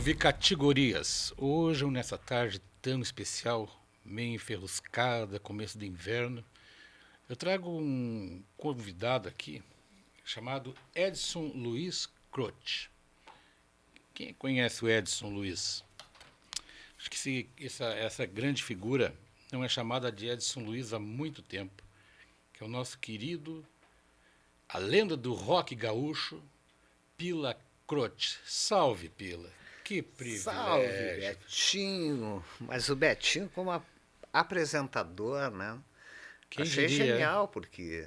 Salve categorias! Hoje, nessa tarde tão especial, meio enferruscada, começo de inverno, eu trago um convidado aqui chamado Edson Luiz Croce. Quem conhece o Edson Luiz? Acho que essa grande figura não é chamada de Edson Luiz há muito tempo, que é o nosso querido, a lenda do rock gaúcho, Pila Croce. Salve, Pila! Que Salve, privilégio! Betinho! Mas o Betinho como apresentador, né? Quem Achei diria? genial, porque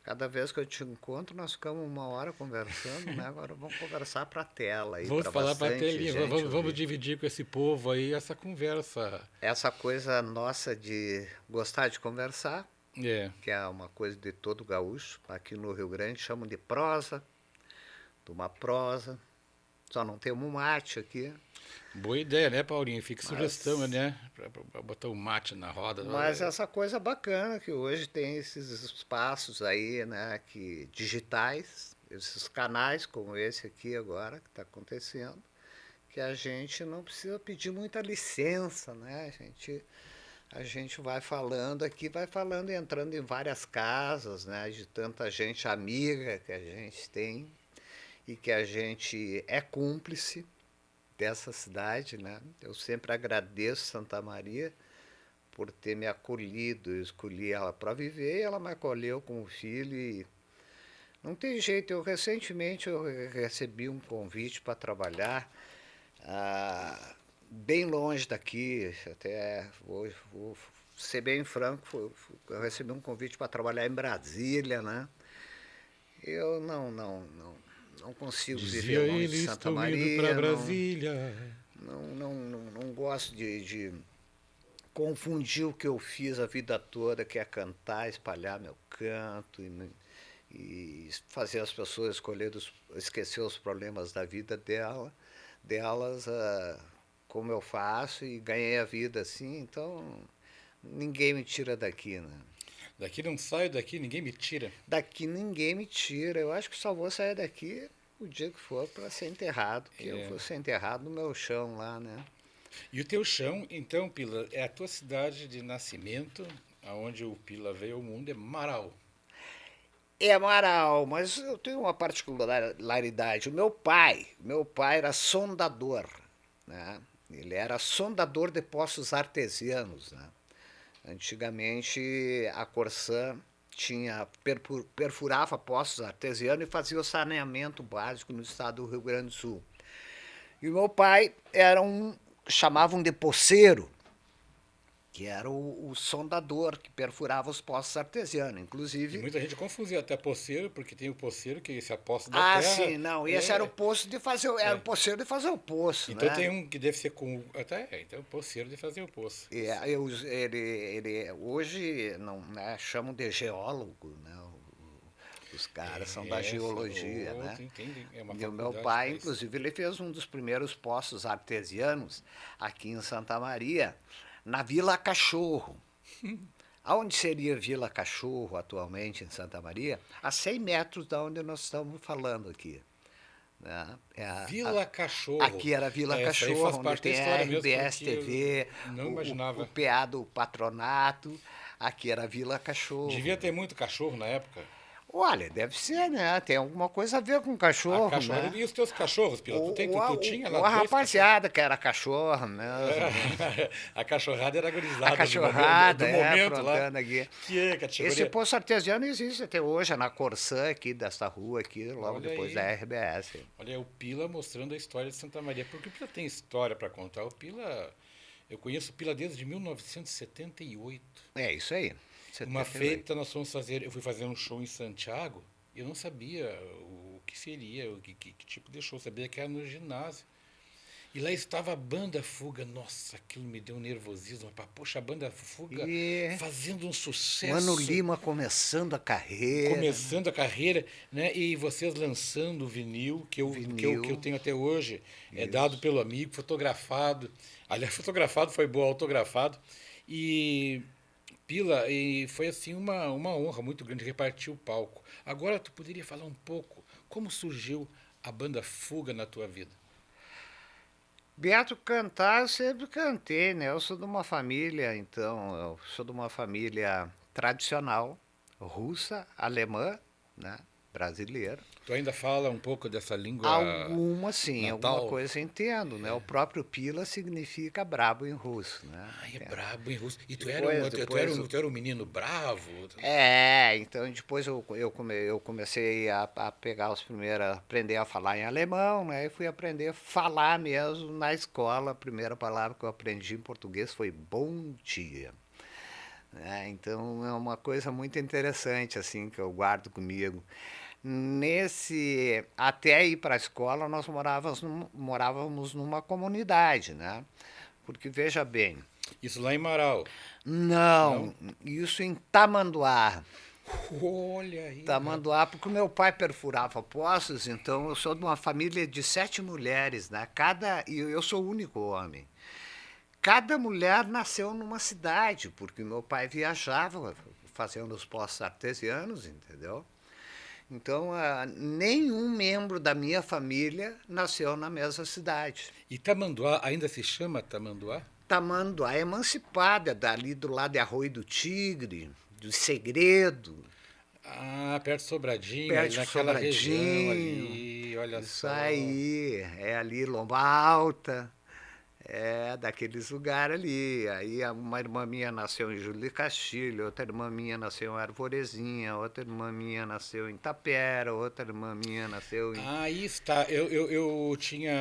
cada vez que eu te encontro, nós ficamos uma hora conversando, né? Agora vamos conversar para a tela aí, Vamos para falar para a bastante telinha, gente vamos ouvir. dividir com esse povo aí essa conversa. Essa coisa nossa de gostar de conversar, É, que é uma coisa de todo gaúcho, aqui no Rio Grande chamam de prosa, de uma prosa. Só não tem um mate aqui, boa ideia, né, Paulinho? Fica sugestão, mas né? Pra botar um mate na roda. Mas essa coisa bacana que hoje tem esses espaços aí, né, que digitais, esses canais como esse aqui agora que está acontecendo, que a gente não precisa pedir muita licença, né? A gente vai falando aqui, vai falando e entrando em várias casas, né, de tanta gente amiga que a gente tem e que a gente é cúmplice dessa cidade, né? Eu sempre agradeço Santa Maria por ter me acolhido. Eu escolhi ela para viver e ela me acolheu como filho e não tem jeito. Recentemente eu recebi um convite para trabalhar bem longe daqui, até vou ser bem franco, eu recebi um convite para trabalhar em Brasília, né? Eu não consigo viver Dizia longe de ele, Santa estou indo para Maria, Brasília. não gosto de confundir o que eu fiz a vida toda, que é cantar, espalhar meu canto e fazer as pessoas esquecer os problemas da vida delas, como eu faço e ganhei a vida assim, então ninguém me tira daqui, né? Daqui não saio, daqui ninguém me tira. Daqui ninguém me tira. Eu acho que só vou sair daqui o dia que for para ser enterrado, que eu É. vou ser enterrado no meu chão lá, né? E o teu chão, então, Pila, é a tua cidade de nascimento, aonde o Pila veio ao mundo, é Marau. É Amaral, mas eu tenho uma particularidade. O meu pai era sondador, né? Ele era sondador de poços artesianos, né? Antigamente a Corsã perfurava poços artesianos e fazia o saneamento básico no estado do Rio Grande do Sul. E o meu pai era chamavam de poceiro, que era o sondador que perfurava os poços artesianos. E Inclusive, muita gente confundia até poceiro, porque tem o poceiro que se aposta da ah, terra. sim, não. E esse era o É, poço de fazer, era o é. poceiro de fazer o poço, Então né? tem um que deve ser com. Até é, então poceiro de fazer o poço. E aí ele hoje não, né, chamam de geólogo, né? Os caras são da É, geologia, né? entende? É uma E o meu faculdade pai, para isso. inclusive, ele fez um dos primeiros poços artesianos aqui em Santa Maria, na Vila Cachorro. Aonde seria Vila Cachorro atualmente em Santa Maria? A 100 metros da onde nós estamos falando aqui, né? Vila Cachorro. Aqui era Vila É, essa aí faz Cachorro, onde parte da tem a história mesmo, RBS porque TV, eu não o imaginava. PA do Patronato. Aqui era Vila Cachorro, Devia ter né? muito cachorro na época. Olha, deve ser, né? Tem alguma coisa a ver com A cachorro, cachorrada. né? E os teus cachorros, Pila? Tu tinha lá Ou a dois cachorros? rapaziada que era cachorro mesmo, né? A cachorrada era a A gurizada cachorrada, do momento lá. aprontando aqui. Que é Esse categoria. poço artesiano existe até hoje, é na Corsã aqui, desta rua aqui, logo Olha depois da aí. RBS. Olha, o Pila mostrando a história de Santa Maria. Porque o Pila tem história para contar. O Pila. Eu conheço o Pila desde 1978. É isso aí, Uma 78. feita nós fomos fazer. Eu fui fazer um show em Santiago. E eu não sabia o que seria, que tipo de show. Eu sabia que era no ginásio. E lá estava a banda Fuga. Nossa, aquilo me deu um nervosismo. Poxa, a banda Fuga E fazendo um Mano sucesso, Lima começando a carreira, né? começando a carreira, né? E vocês lançando o vinil, que eu Vinil, tenho até hoje, é dado isso. pelo amigo, fotografado. Aliás, fotografado foi bom, autografado. E Pila, e foi assim uma honra muito grande repartir o palco. Agora tu poderia falar um pouco como surgiu a banda Fuga na tua vida? Beato, cantar eu sempre cantei, né? Eu sou de uma família, então, eu sou de uma família tradicional, russa, alemã, né? Brasileira. Tu ainda fala um pouco dessa língua Alguma, sim, alguma natal? coisa eu entendo, né? O próprio Pila significa brabo em russo, né? Ai, é brabo em russo. E Depois, depois tu era um menino bravo? então depois eu comecei a pegar os primeiros, a aprender a falar em alemão, né? E fui aprender a falar mesmo na escola. A primeira palavra que eu aprendi em português foi bom dia. Né? Então é uma coisa muito interessante assim que eu guardo comigo. Nesse até ir para a escola nós morávamos numa comunidade, né? Porque veja bem, Isso lá em Marau, não? não, isso em Tamanduá. Olha aí, Tamanduá, porque o meu pai perfurava poços, então eu sou de uma família de 7 mulheres, né? E eu sou o único homem. Cada mulher nasceu numa cidade, porque meu pai viajava fazendo os poços artesianos, entendeu? Então, nenhum membro da minha família nasceu na mesma cidade. E Tamanduá ainda se chama Tamanduá? Tamanduá é emancipada, dali do lado de Arroio do Tigre, do Segredo, Ah, perto de Sobradinho, ali perto de naquela região Sobradinho. ali, olha Isso só. aí, é ali Lomba Alta, é daqueles lugares ali. Aí uma irmã minha nasceu em Júlio de Castilho, outra irmã minha nasceu em Arvorezinha, outra irmã minha nasceu em Tapera, outra irmã minha nasceu em... Aí está, eu tinha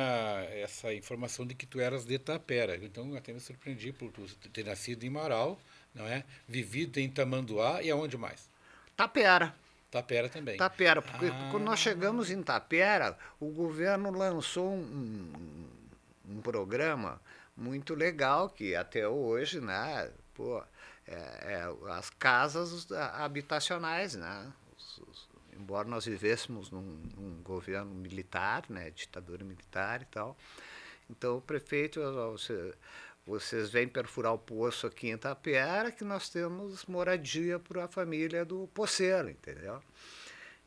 essa informação de que tu eras de Tapera, então até me surpreendi por tu ter nascido em Marau, não é? Vivido em Tamanduá e aonde mais? Tapera. Tapera também. Tapera, porque quando nós Ah, chegamos em Tapera, o governo lançou um programa muito legal que até hoje, né, pô, as casas habitacionais, né, embora nós vivêssemos num governo militar, né, ditadura militar e tal, então o prefeito, vocês vêm perfurar o poço aqui em Tapera que nós temos moradia para a família do poceiro, entendeu?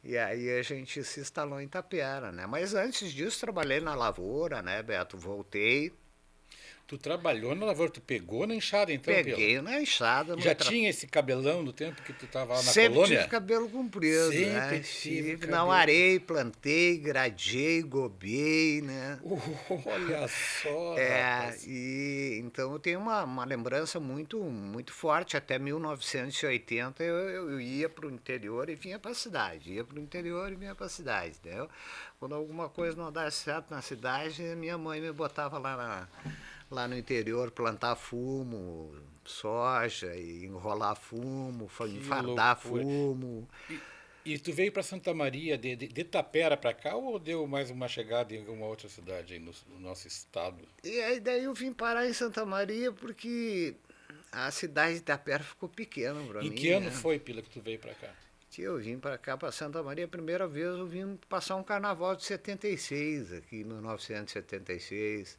E aí a gente se instalou em Tapera, né? Mas antes disso trabalhei na lavoura, né, Beto? Voltei, tu trabalhou na lavoura, tu pegou na enxada então, Pila? peguei na enxada, Já tinha esse cabelão no tempo que tu estava lá na sempre tive colônia? cabelo comprido, Sempre né? tive Tive, não cabelo. arei, plantei, gradeei, gobei, né? Olha só, É, rapaz. e então eu tenho uma lembrança muito forte. Até 1980 eu ia para o interior e vinha para a cidade. Ia para o interior e vinha para a cidade, entendeu? Quando alguma coisa não desse certo na cidade, minha mãe me botava lá no interior plantar fumo, soja, e enrolar fumo, Que enfardar loucura. fumo. E, e tu veio para Santa Maria de Tapera para cá ou deu mais uma chegada em alguma outra cidade aí no nosso estado? E aí daí eu vim parar em Santa Maria porque a cidade de Itapera ficou pequena para Em mim, que ano né? foi, Pila, que tu veio para cá? Que eu vim para cá, para Santa Maria, a primeira vez eu vim passar um carnaval de 76, aqui em 1976.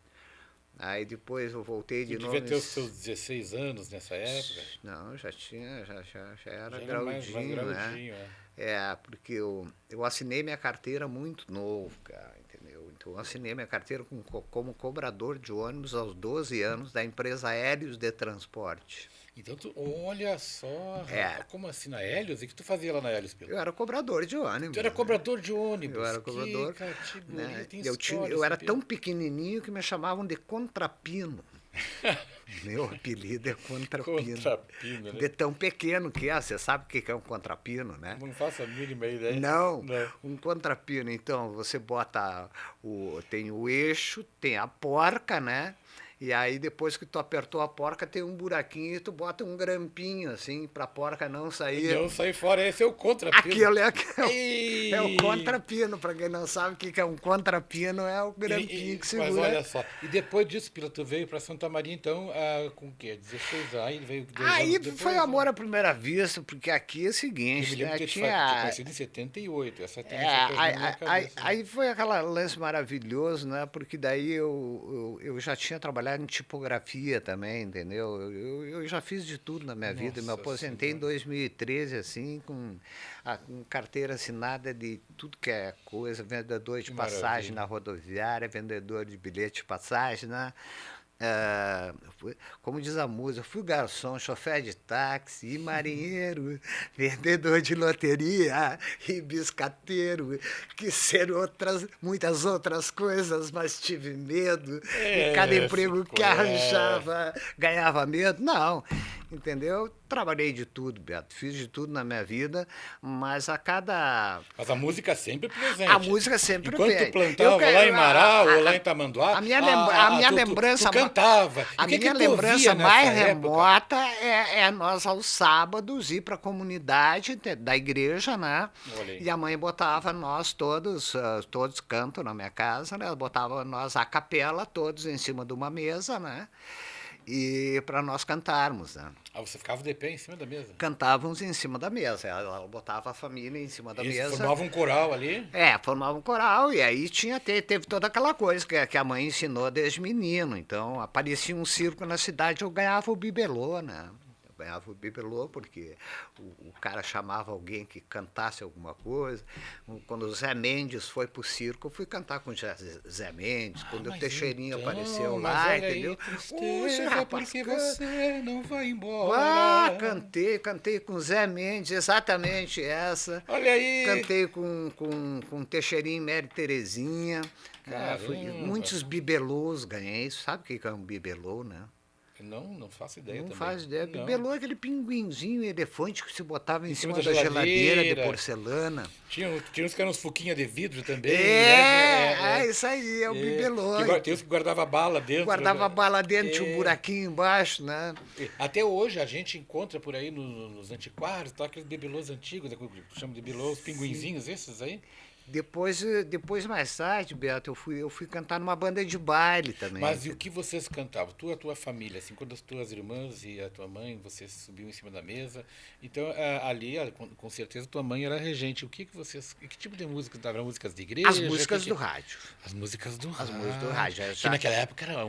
Aí depois eu voltei Tu de devia novo. ter os seus 16 anos nessa época. Não, já tinha, já era Já era mais graudinho, né? graudinho, é. Porque eu assinei minha carteira muito novo, cara, entendeu? Então eu assinei minha carteira como cobrador de ônibus aos 12 anos da empresa Hélios de Transporte. Então tu, olha só, É, rapaz, como assim na Hélios? E o que tu fazia lá na Hélios, Pila? eu era cobrador de Tu ônibus, era né? cobrador de Eu ônibus. era Que cobrador, categoria, né? tem história Eu esse era Pila. tão pequenininho que me chamavam de Contrapino. Meu apelido é Contrapino. Contrapino, né? De tão pequeno que é, você sabe o que é um contrapino, né? Não faço a mínima ideia. Não, Não. um contrapino, então você bota tem o eixo, tem a porca, né? E aí depois que tu apertou a porca tem um buraquinho e tu bota um grampinho assim pra porca não sair. Não, sai fora, esse é o contrapino. Aquilo é o Ei! contrapino, pra quem não sabe o que é um contrapino, é o grampinho que Mas segura. olha só, e depois disso, Pila, tu veio para Santa Maria, então, com o quê? 16 anos, aí veio 2 anos Aí foi depois, amor né? à primeira vista, porque aqui é o Eu me seguinte, lembro né? que eu tinha Tinha conhecido em 78, essa tem essa coisa na minha cabeça. aí foi aquele lance maravilhoso, né? Porque daí eu já tinha trabalhado trabalhar em tipografia também, entendeu? Eu já fiz de tudo na minha vida. Me Nossa aposentei em Senhora. 2013, assim, com carteira assinada de tudo que é coisa, vendedor de Que passagem maravilha. na rodoviária, vendedor de bilhete de passagem, né? Como diz a música, fui garçom, chofer de táxi, e marinheiro, vendedor de loteria e biscateiro, que ser muitas outras coisas, mas tive medo, e cada emprego que arranjava ganhava medo. Não, entendeu? Trabalhei de tudo, Beto, fiz de tudo na minha vida, mas a cada Mas a música é sempre a presente. música sempre Enquanto tu vem. plantava lá em Marau ou lá em Tamanduá, A minha tu lembrança, cantava. E a o que minha tu lembrança ouvia mais nessa época? remota é nós aos sábados ir para a comunidade da igreja, né? Olha aí. E a mãe botava nós todos cantam na minha casa, né? Ela botava nós a capela todos em cima de uma mesa, né? E para nós cantarmos, né? Ah, você ficava de pé em cima da mesa. Cantávamos em cima da mesa. Ela botava a família em cima da Eles mesa. formavam um coral ali. Formava um coral, e aí teve toda aquela coisa que a mãe ensinou desde menino. Então, aparecia um circo na cidade, eu ganhava o bibelô, né? Eu ganhava o bibelô porque o cara chamava alguém que cantasse alguma coisa. Quando o Zé Mendes foi pro circo, eu fui cantar com o Zé Mendes. Quando o Mas Teixeirinha então, apareceu mas lá, olha entendeu? aí, Oxe, tristeza, rapaz, porque você não vai ah, embora. cantei com o Zé Mendes, exatamente essa. Olha aí. Cantei com Teixeirinha e Mary Terezinha. Caramba. Muitos bibelôs ganhei. Sabe o que é um bibelô, né? Não faço ideia Não também. faz ideia. Não. Bibelô é aquele pinguinzinho elefante que se botava em Em cima cima da da geladeira de geladeira. porcelana. Tinha uns que eram uns fuquinhas de vidro também, né? Isso aí, é o bibelô. Tem uns que guardava bala dentro. Guardava a bala dentro, tinha um É, buraquinho embaixo, né? até hoje a gente encontra por aí nos antiquários, tá, aqueles bibelôs antigos, né, que chamam de bibelôs, pinguinzinhos, esses aí. Depois mais tarde, Beto, eu fui cantar numa banda de baile também. Mas e o que vocês cantavam? Tu e a tua família, assim, quando as tuas irmãs e a tua mãe, vocês subiam em cima da mesa. Então, ali, com certeza, tua mãe era regente. Que tipo de música cantavam? Eram músicas de igreja? As músicas do rádio. As músicas do As rádio. músicas do rádio. Que naquela época era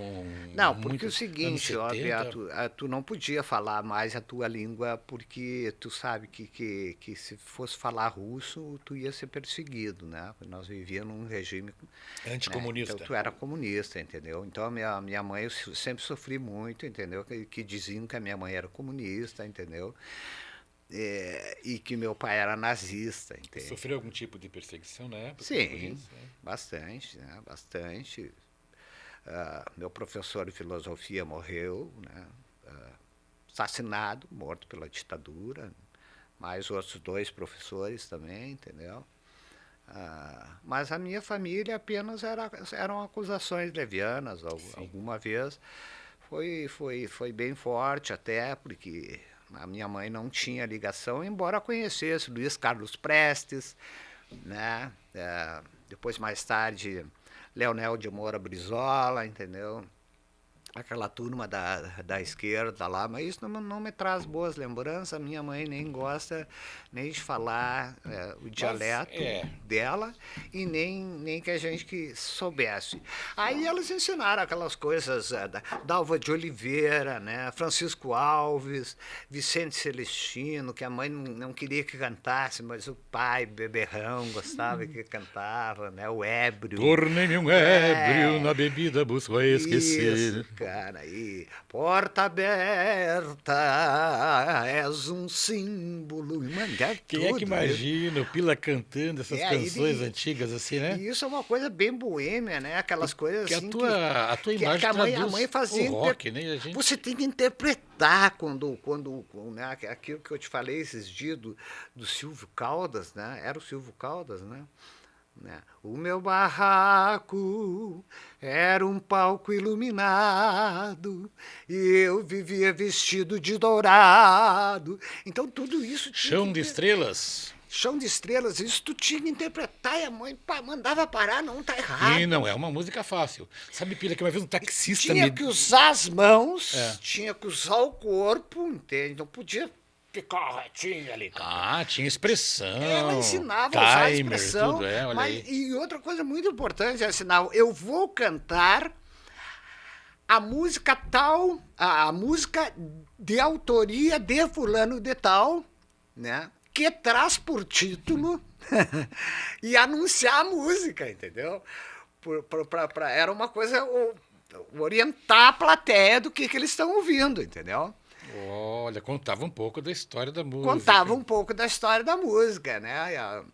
Não, porque muito o anos seguinte, ó, 70. Beto, tu não podia falar mais a tua língua porque tu sabe que se fosse falar russo, tu ia ser perseguido, né? Nós vivíamos num regime, né? Anticomunista. Então tu era comunista, entendeu? Então a minha mãe, eu sempre sofri muito, entendeu? Que diziam que a minha mãe era comunista, entendeu? E que meu pai era nazista, entendeu? Sofreu algum tipo de perseguição na época? Sim, bastante, né? Bastante. Meu professor de filosofia morreu, né? Assassinado, morto pela ditadura, mais outros 2 professores também, entendeu? Mas a minha família apenas eram acusações levianas. Alguma vez foi bem forte até, porque a minha mãe não tinha ligação, embora conhecesse Luiz Carlos Prestes, né? Depois, mais tarde, Leonel de Moura Brizola, entendeu? Aquela turma da esquerda lá, mas isso não me traz boas lembranças. Minha mãe nem gosta nem de falar o dialeto dela e nem que a gente que soubesse. Aí elas ensinaram aquelas coisas da Dalva de Oliveira, né? Francisco Alves, Vicente Celestino, que a mãe não queria que cantasse, mas o pai, beberrão, gostava que cantava, né? O ébrio. Tornei-me um ébrio na bebida, busco a esquecer. Isso, cara, aí, porta aberta, és um símbolo. Mano, Quem é que imagina o Pila cantando essas canções antigas assim, né? E isso é uma coisa bem boêmia, né? Aquelas coisas assim a tua imagem que a mãe fazia o rock, né? A gente... Você tem que interpretar quando né? Aquilo que eu te falei esses dias do Silvio Caldas, né? Era o Silvio Caldas, né? O meu barraco era um palco iluminado e eu vivia vestido de dourado. Então tudo isso... Chão de estrelas. Chão de estrelas, isso tu tinha que interpretar e a mãe mandava parar, não tá errado. E não é uma música fácil. Sabe, Pila, que uma vez um taxista tinha que usar as mãos, tinha que usar o corpo, entende? Não podia ficar retinho ali. Tinha expressão. Ela ensinava a usar a timer, expressão. Tudo, olha aí. E outra coisa muito importante é ensinar, eu vou cantar a música tal, a música de autoria de fulano de tal, né? Que traz por título e anunciar a música, entendeu? Era uma coisa orientar a plateia do que eles estão ouvindo, entendeu? Olha, contava um pouco da história da Contava música. um pouco da história da música, né?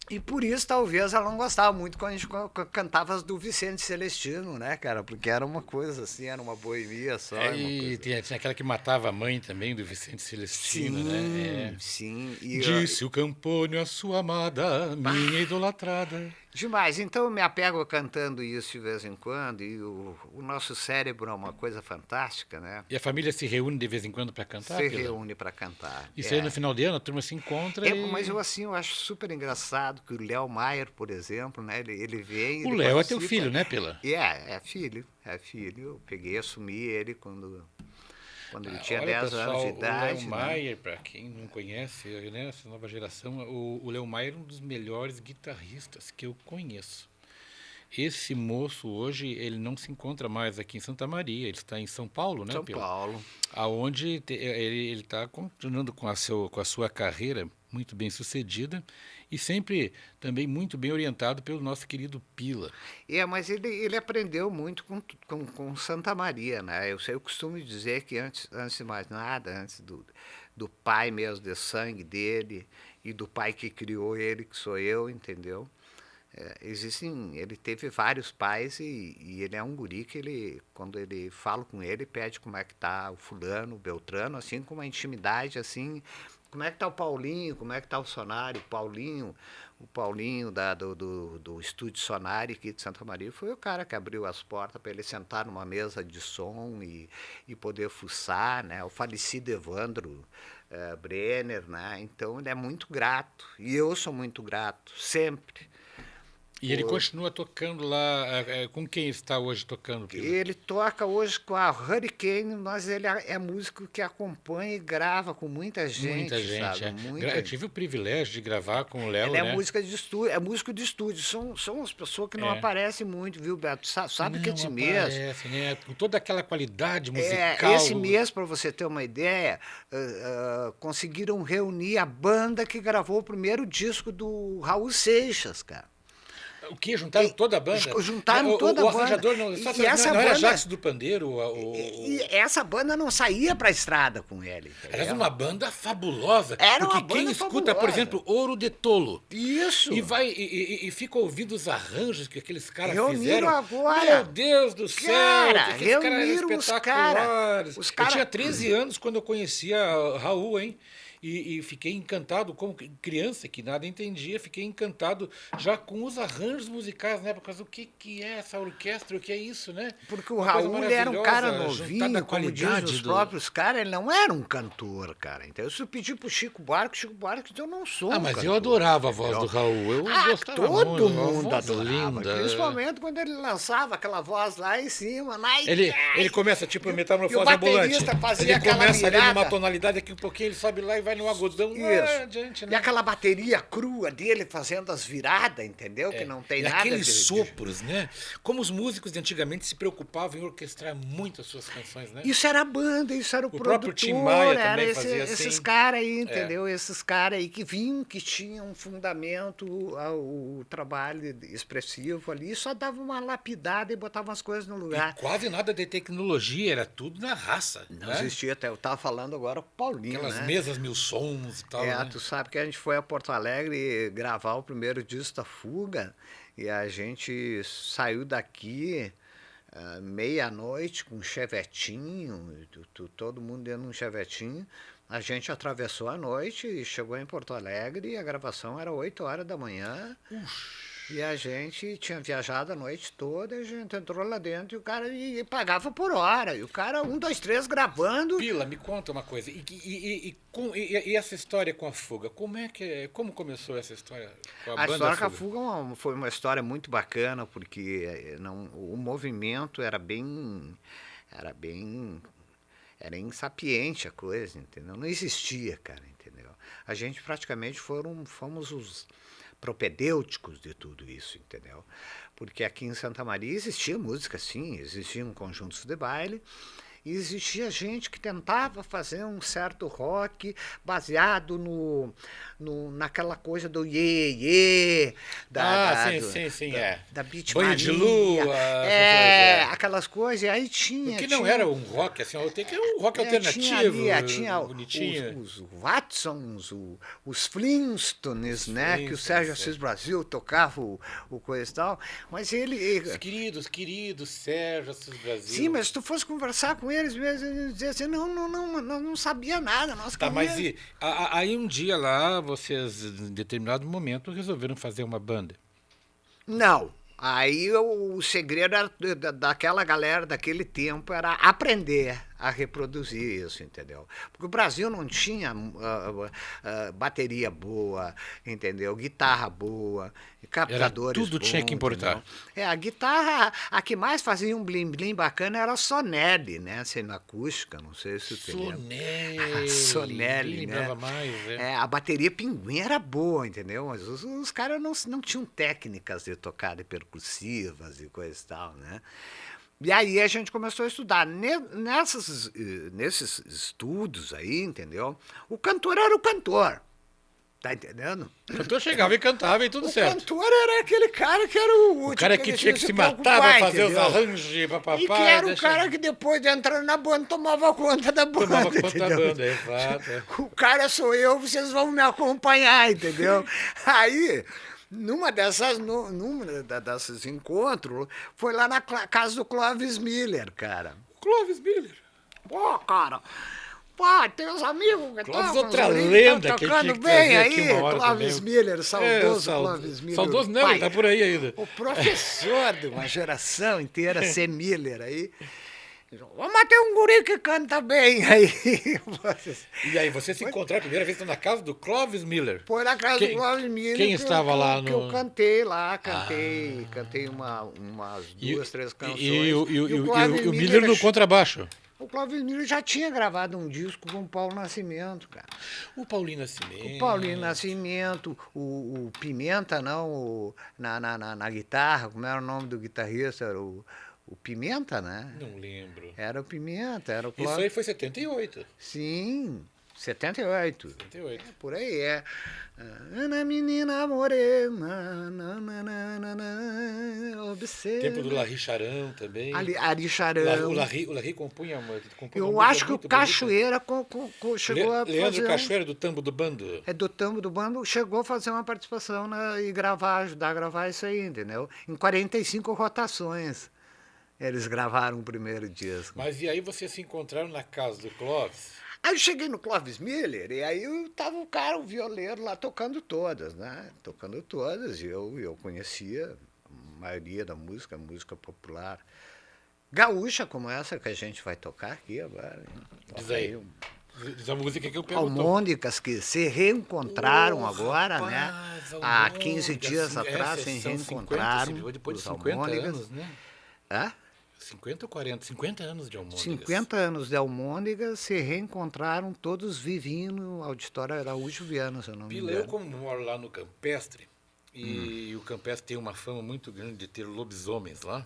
E por isso, talvez, ela não gostava muito quando a gente cantava as do Vicente Celestino, né, cara? Porque era uma coisa assim, era uma boemia só, uma E coisa... tinha aquela que matava a mãe também, do Vicente Celestino, né? Sim, sim. Disse o Campônio à sua amada, minha idolatrada. Demais. Então eu me apego cantando isso de vez em quando, e o nosso cérebro é uma coisa fantástica, né? E a família se reúne de vez em quando para cantar, Se Pila? reúne para cantar. Isso aí no final de ano a turma se encontra Mas e... eu acho super engraçado que o Léo Maier, por exemplo, né? Ele vem, O ele Léo é teu participa. filho, né, Pila? É filho, é filho. Eu peguei, assumi ele quando ele tinha Olha, 10 anos de pessoal, o Léo idade, né? Maier, para quem não conhece, né, essa nova geração, o Léo Maier é um dos melhores guitarristas que eu conheço. Esse moço hoje, ele não se encontra mais aqui em Santa Maria, ele está em São Paulo, né, São Pila? Paulo. Aonde ele está continuando com a sua carreira muito bem sucedida e sempre também muito bem orientado pelo nosso querido Pila. Mas ele aprendeu muito com Santa Maria, né? Eu costumo dizer que antes de mais nada, antes do pai mesmo, de sangue dele, e do pai que criou ele, que sou eu, entendeu? Ele teve vários pais e ele é um guri que quando ele fala com ele, pede como é que tá o fulano, o Beltrano, assim, com uma intimidade, assim, como é que tá o Paulinho, como é que tá o Sonari, o Paulinho do estúdio Sonari aqui de Santa Maria foi o cara que abriu as portas para ele sentar numa mesa de som e poder fuçar, né? O falecido Evandro Brenner, né? Então ele é muito grato e eu sou muito grato, sempre. E ele continua tocando lá. Com quem está hoje tocando, Pila? Ele toca hoje com a Hurricane, mas ele é músico que acompanha e grava com muita gente, Muita gente, sabe? Eu tive o privilégio de gravar com o Léo, Ele é né? música de estúdio, é músico de estúdio. São as pessoas que não É. aparecem muito, viu, Beto? Sabe que Não esse mês. aparece, né? Com toda aquela qualidade musical. Esse mês, para você ter uma ideia, conseguiram reunir a banda que gravou o primeiro disco do Raul Seixas, cara. O que? Juntaram toda a banda? Juntaram toda a banda. O arranjador não, E essa não era banda- Jacques do Pandeiro? E essa banda não saía pra estrada com ele. Era entendeu? uma banda fabulosa. Era porque uma quem banda escuta, por fabulosa. exemplo, Ouro de Tolo. Isso. E fica ouvindo os arranjos que aqueles caras Reuniram fizeram. agora. Meu Deus do céu! Cara, Aqueles caras eram reuniram os espetaculares. os Eu cara- tinha 13 anos quando eu conhecia Raul, hein? E fiquei encantado, como criança que nada entendia, fiquei encantado já com os arranjos musicais, né? Por causa do que é essa orquestra, o que é isso, né? Porque o Uma coisa Raul ele era um cara maravilhosa, juntada novinho, à como dizem qualidade os do... próprios caras, ele não era um cantor, cara. Então, se eu pedir pro Chico Buarque diz, eu não sou um mas cantor. eu adorava a voz entendeu? do Raul, eu gostava Todo muito, uma mundo voz adorava, linda. principalmente quando ele lançava aquela voz lá em cima. Ele começa tipo a E o metamorfose ambulante. baterista fazia Ele aquela começa ali virada. numa tonalidade, daqui um pouquinho ele sobe lá e vai no agudão lá Isso. adiante, E né? aquela bateria crua dele fazendo as viradas, entendeu? Que não tem E nada aqueles de... sopros, né? Como os músicos de antigamente se preocupavam em orquestrar muito as suas canções, né? Isso era a banda, isso era o próprio produtor, Tim Maia era também fazia assim. esses caras aí, entendeu? Esses caras aí que vinham, que tinham um fundamento ao trabalho expressivo ali, só dava uma lapidada e botava as coisas no lugar. E quase nada de tecnologia, era tudo na raça. Não né? existia até, eu estava falando agora com o Paulinho, Aquelas né? mesas, mil sons e tal. né? Tu sabe que a gente foi a Porto Alegre gravar o primeiro disco da Fuga e a gente saiu daqui meia-noite com um chevetinho, todo mundo dentro de um chevetinho. A gente atravessou a noite e chegou em Porto Alegre e a gravação era 8 horas da manhã. E a gente tinha viajado a noite toda, a gente entrou lá dentro e o cara pagava por hora. E o cara, 1, 2, 3, gravando. Pila, me conta uma coisa. E essa história com a Fuga? Como começou essa história com a A banda história com a Fuga? Fuga foi uma história muito bacana, porque o movimento era insapiente a coisa, entendeu? Não existia, cara, entendeu? A gente praticamente fomos os propedêuticos de tudo isso, entendeu? Porque aqui em Santa Maria existia música, sim, existiam conjuntos de baile, e existia gente que tentava fazer um certo rock baseado naquela coisa do iê, sim, é. da Beat Banho de Maria, lua, essas coisas, aquelas coisas, e aí O que não era um rock, assim, que era um rock alternativo, tinha bonitinho. os Watsons, os Flintstones, né? Que o Sérgio Flintstones, Assis Brasil tocava o coisa e tal, mas ele... Os queridos Sérgio Assis Brasil. Sim, mas se tu fosse conversar com eles mesmo, eles diziam assim, não sabia nada. Tá, mas aí um dia lá, vocês, em determinado momento, resolveram fazer uma banda. Não. Aí o segredo daquela galera daquele tempo era aprender a reproduzir isso, entendeu? Porque o Brasil não tinha bateria boa, entendeu? Guitarra boa, captadores tudo bons, tinha que importar. A guitarra, a que mais fazia um blim-blim bacana era a Sonelli, né? Sendo acústica, não sei se você lembra. Sonelli, né? Mais, a bateria Pinguim era boa, entendeu? Mas os caras não tinham técnicas de tocar de percussivas e coisa e tal, né? E aí a gente começou a estudar. Nesses estudos aí, entendeu? O cantor era o cantor. Tá entendendo? O cantor chegava e cantava e tudo certo. O cantor era aquele cara que era o último. O cara que tinha que se matar pra fazer os arranjos, papapá. E que era o cara que depois de entrar na banda tomava conta da banda. Tomava conta da banda, exato. O cara sou eu, vocês vão me acompanhar, entendeu? Aí... Numa desses encontros, foi lá na casa do Clovis Miller, cara. Clovis Miller? Pô, cara, tem uns amigos que Clovis estão outra lenda que tocando tinha que bem trazer aqui aí. uma hora Clovis também. Miller, saudoso Clovis Miller. Saudoso não, ele tá por aí ainda. O professor de uma geração inteira, C. Miller aí. Vamos ter um guri que canta bem aí. E aí, você se encontrou a primeira vez na casa do Clovis Miller? Foi na casa do Clovis Miller. Quem estava lá que eu cantei lá, cantei umas duas, três canções. E o Miller no contrabaixo? O Clovis Miller já tinha gravado um disco com o Paulo Nascimento, cara. O Paulinho Nascimento. O Paulinho Nascimento, o Pimenta, não, na guitarra, como era o nome do guitarrista? Era o Pimenta, né? Não lembro. Era o Pimenta, era o Clóvis. Isso aí foi 78. Sim, 78. 78. Por aí Ana menina morena, observa. Tempo do Larry Charão também. Ari Charão. O Larry compunha eu acho que o Cachoeira chegou a fazer... Leandro Cachoeira, do Tambo do Bando. Do Tambo do Bando, chegou a fazer uma participação e ajudar a gravar isso aí, entendeu? Em 45 rotações. Eles gravaram o primeiro disco. Mas e aí vocês se encontraram na casa do Clóvis? Aí eu cheguei no Clovis Miller e aí tava o cara, o violeiro lá tocando todas, né? Tocando todas. E eu conhecia a maioria da música popular. Gaúcha como essa que a gente vai tocar aqui agora. Diz aí. Diz a música que eu pergunto. Almôndegas que se reencontraram agora, rapaz, né? Há 15 dias atrás se reencontraram. Depois de 50 anos, né? Hã? 50 ou 40? 50 anos de Almôndegas. 50 anos de Almôndegas se reencontraram todos vivinhos no Auditório Araújo Viana, se eu não me engano. Eu como moro lá no Campestre, e o Campestre tem uma fama muito grande de ter lobisomens lá.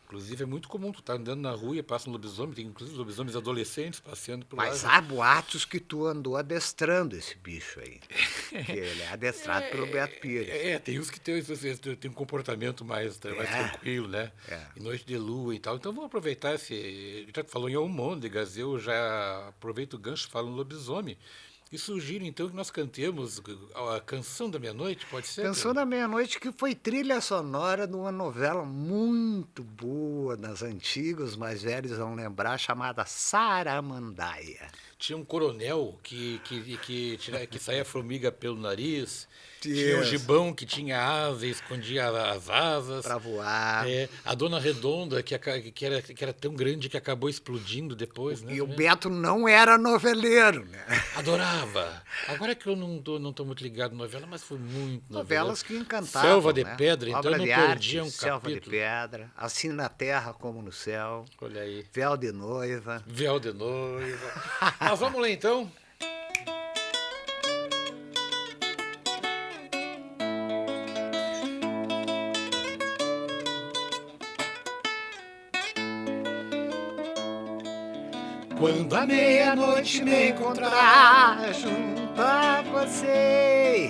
Inclusive é muito comum, tu tá andando na rua e passa um lobisomem, tem inclusive lobisomens adolescentes passeando por lá. Mas há boatos que tu andou adestrando esse bicho aí. Que ele é adestrado pelo Beto Pires. Tem uns que tem um comportamento mais tranquilo, né? E noite de lua e tal. Então vamos aproveitar já que falou em Almôndegas, eu já aproveito o gancho e falo em lobisomem. E sugiro, então, que nós cantemos a Canção da Meia-Noite, pode ser? Canção da Meia-Noite, que foi trilha sonora de uma novela muito boa, das antigas, os mais velhos vão lembrar, chamada Saramandaia. Tinha um coronel que saía formiga pelo nariz. Tinha um gibão que tinha asa e escondia as asas. Para voar. A Dona Redonda, que era tão grande que acabou explodindo depois. Né? E o Beto não era noveleiro, né? Adorava. Agora que eu não tô muito ligado na novela, mas foi muito novelas que encantavam. Selva de Pedra, Obra então não perdia um Selva capítulo. de Pedra, Assim na Terra como no Céu. Olha aí. Véu de Noiva. Véu de Noiva. Mas vamos lá então. Quando à meia-noite me encontrar junto a você,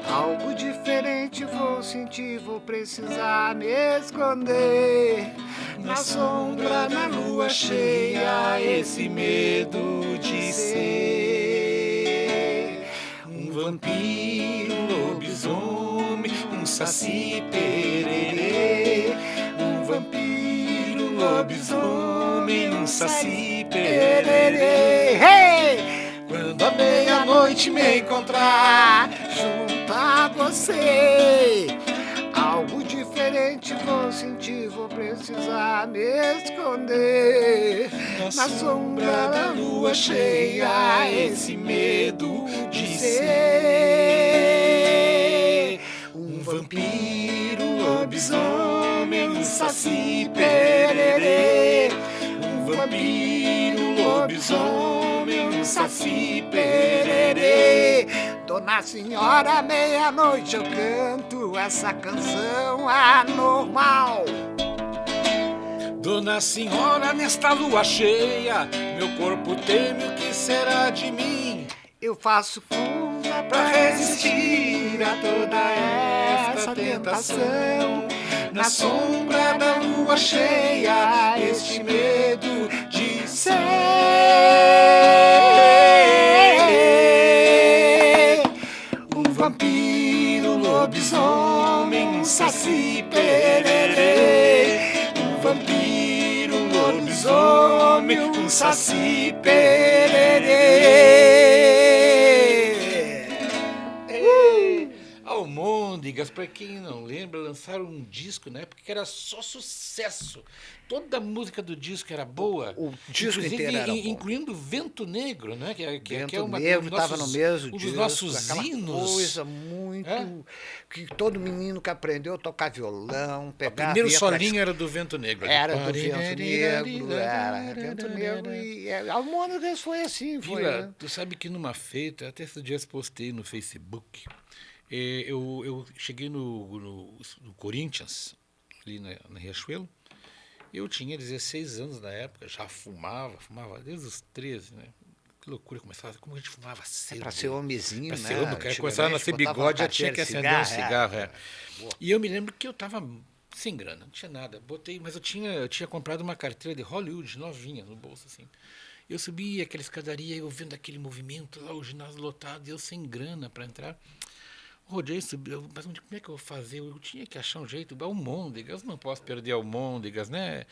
algo diferente vou sentir, vou precisar me esconder. Na sombra, na lua cheia, esse medo de ser um vampiro, um lobisomem, um saci pererê. Um vampiro, um lobisomem, um saci pererê. Hey! Quando à meia-noite me encontrar junto a você, algo diferente vou sentir, vou precisar me esconder. Na sombra da lua cheia, esse medo de ser um vampiro, um lobisomem, um saci pererê. Um vampiro, um lobisomem, um saci pererê. Dona Senhora, meia-noite eu canto essa canção anormal. Dona Senhora, nesta lua cheia, meu corpo teme o que será de mim. Eu faço força pra resistir a toda essa tentação. Na sombra da lua cheia, este medo de ser um vampiro, um lobisomem, um saci pererê. Um vampiro, um lobisomem, um saci pererê. Almôndegas, para quem não lembra, lançaram um disco na época que era só sucesso. Toda a música do disco era boa. O disco inteiro era bom. Incluindo Vento Negro, né? Vento Negro estava no mesmo um disco. dos nossos hinos. Coisa muito... Que todo menino que aprendeu a tocar violão, pegar... O primeiro solinho era do Vento Negro. Era do Vento Negro, era Vento Negro. E Almôndegas foi assim. Foi, Vila, né? tu sabe que numa feita, até esses dias postei no Facebook, eu cheguei no Corinthians, ali na Riachuelo. Eu tinha 16 anos na época, já fumava desde os 13, né? Que loucura, como a gente fumava cedo. Pra ser homenzinho, pra né? Ser homem, começava a nascer bigode, já tinha que acender um cigarro. E eu me lembro que eu tava sem grana, não tinha nada. Mas eu tinha comprado uma carteira de Hollywood, novinha, no bolso, assim. Eu subi aquela escadaria, eu vendo aquele movimento lá, o ginásio lotado, e eu sem grana para entrar. Rodei, subi, mas como é que eu vou fazer? Eu tinha que achar um jeito. Almôndegas, não posso perder almôndegas, né?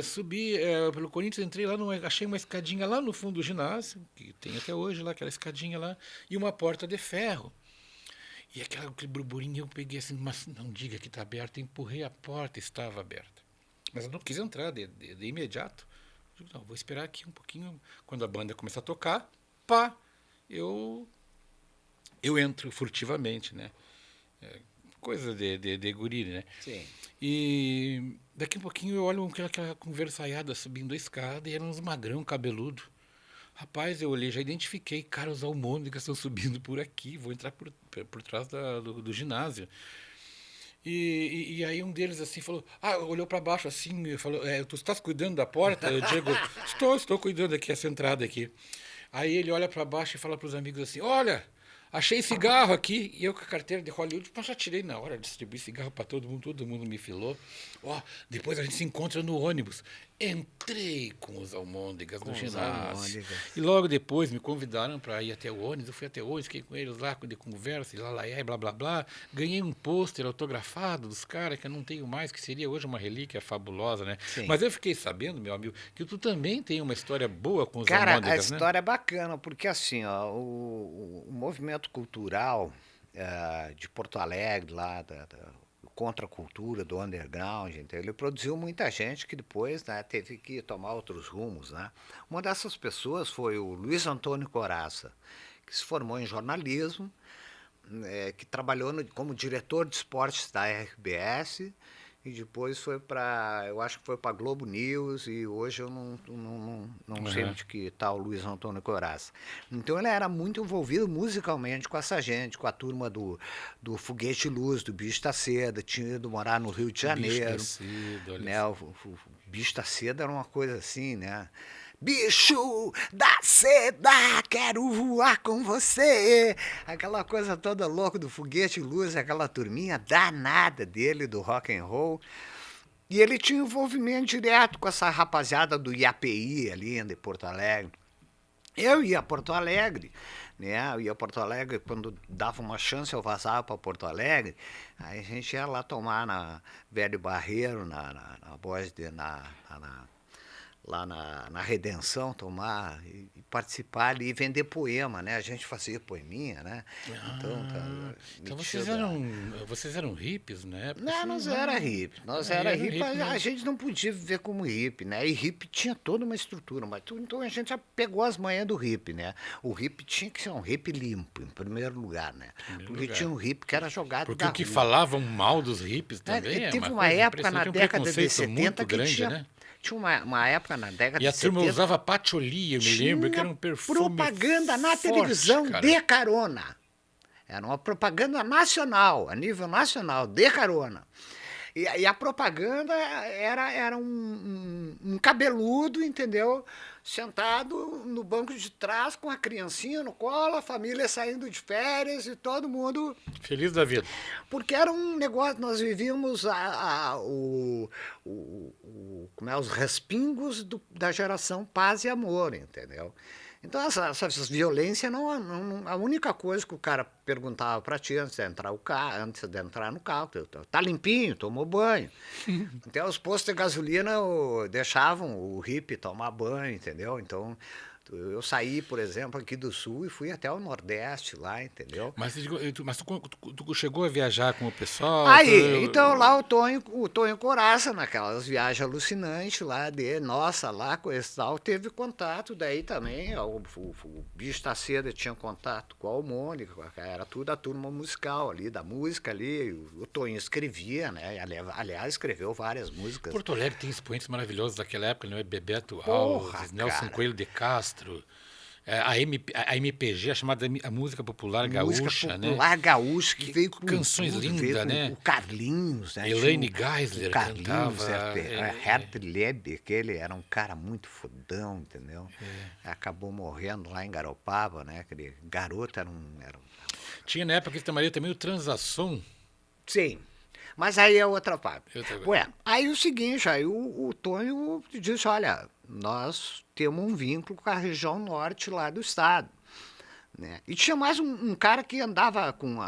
Subi pelo Corinthians, entrei lá, achei uma escadinha lá no fundo do ginásio, que tem até hoje lá, aquela escadinha lá, e uma porta de ferro. E aquele burburinho eu peguei assim, mas não diga que está aberta, empurrei a porta, estava aberta. Mas eu não quis entrar de imediato. Eu digo, não, vou esperar aqui um pouquinho, quando a banda começar a tocar, pá, eu entro furtivamente, né? Coisa de guri, né? Sim. E daqui a pouquinho eu olho aquela conversaiada subindo a escada e eram uns magrão cabeludo. Rapaz, eu olhei, já identifiquei, cara, os almôndegas estão subindo por aqui, vou entrar por trás do ginásio. E aí um deles assim falou, olhou para baixo assim, e falou, tu estás cuidando da porta? Eu digo, estou cuidando aqui, essa entrada aqui. Aí ele olha para baixo e fala para os amigos assim, olha, achei cigarro aqui. E eu com a carteira de Hollywood, já tirei na hora, distribuí cigarro para todo mundo me filou. Depois a gente se encontra no ônibus. Entrei com os almôndegas no ginásio. E logo depois me convidaram para ir até o ônibus. Eu fui até o ônibus, fiquei com eles lá, de conversa, e blá, blá, blá. Ganhei um pôster autografado dos caras, que eu não tenho mais, que seria hoje uma relíquia fabulosa, né? Sim. Mas eu fiquei sabendo, meu amigo, que tu também tem uma história boa com os almôndegas, né? A história é bacana, porque assim, o movimento cultural de Porto Alegre, lá contra a cultura do underground, então ele produziu muita gente que depois, né, teve que tomar outros rumos, né? Uma dessas pessoas foi o Luiz Antônio Corazza, que se formou em jornalismo, que trabalhou como diretor de esportes da RBS, e depois foi eu acho que foi para Globo News, e hoje eu não sei onde que está o Luiz Antônio Corazza. Então ele era muito envolvido musicalmente com essa gente, com a turma do Foguete Luz, do Bicho da Seda, tinha ido morar no Rio de Janeiro. Bicho da Seda, olha né? O Bicho da Seda era uma coisa assim, né? Bicho da seda, quero voar com você. Aquela coisa toda louca do Foguete Luz, aquela turminha danada dele do rock and roll. E ele tinha envolvimento direto com essa rapaziada do IAPI ali de Porto Alegre. Eu ia a Porto Alegre, né? Eu ia a Porto Alegre, quando dava uma chance eu vazava para Porto Alegre, aí a gente ia lá tomar na Velho Barreiro, na Borges de, lá na Redenção, tomar e participar ali e vender poema, né? A gente fazia poeminha, né? Então vocês eram hippies na época? Não, assim, nós era hippie. Nós era hippie, a gente não podia viver como hippie, né? E hippie tinha toda uma estrutura, mas então a gente já pegou as manhas do hippie, né? O hippie tinha que ser um hippie limpo, em primeiro lugar, né? Porque tinha um hippie que era jogado porque da o que rua. falavam mal dos hippies também Teve uma época na década de 70 que grande, tinha... né? Tinha uma época na década E a de turma 70... usava patchouli, eu me lembro, que era um perfume propaganda na forte, televisão cara. de carona. Era uma propaganda nacional, a nível nacional, de carona. E a propaganda era um cabeludo, entendeu? Sentado no banco de trás com a criancinha no colo, a família saindo de férias e todo mundo... Feliz da vida. Porque era um negócio, nós vivíamos os respingos da geração paz e amor, entendeu? Então, essa violência, a única coisa que o cara perguntava para ti antes de entrar no carro, tá limpinho, tomou banho. Então, os postos de gasolina deixavam o hippie tomar banho, entendeu? Então, eu saí, por exemplo, aqui do Sul e fui até o Nordeste lá, entendeu? Mas tu chegou a viajar com o pessoal? Aí, então lá o Tonho Coraça, naquelas viagens alucinantes lá lá com esse tal, teve contato daí também, o Bicho da Seda tinha contato com a Harmônica, era tudo a turma musical ali, da música ali, o Tonho escrevia, né, aliás escreveu várias músicas. Porto Alegre tem expoentes maravilhosos daquela época, não é? Bebeto Porra, Alves, Nelson cara. Coelho de Castro, a MPG, a chamada a música popular gaúcha, música né? popular gaúcha, que veio com canções tudo, lindas, veio com né? O Carlinhos, né? Elaine Tinha Geisler o Carlinhos, cantava. Herbert Lebe, que ele era um cara muito fodão, entendeu? Acabou morrendo lá em Garopaba, né? Aquele garoto era um... Tinha na época que também o Transação. Sim, mas aí é outra parte. Ué, aí o seguinte, aí o Tonho disse, olha, nós temos um vínculo com a região norte lá do estado. Né? E tinha mais um cara que andava com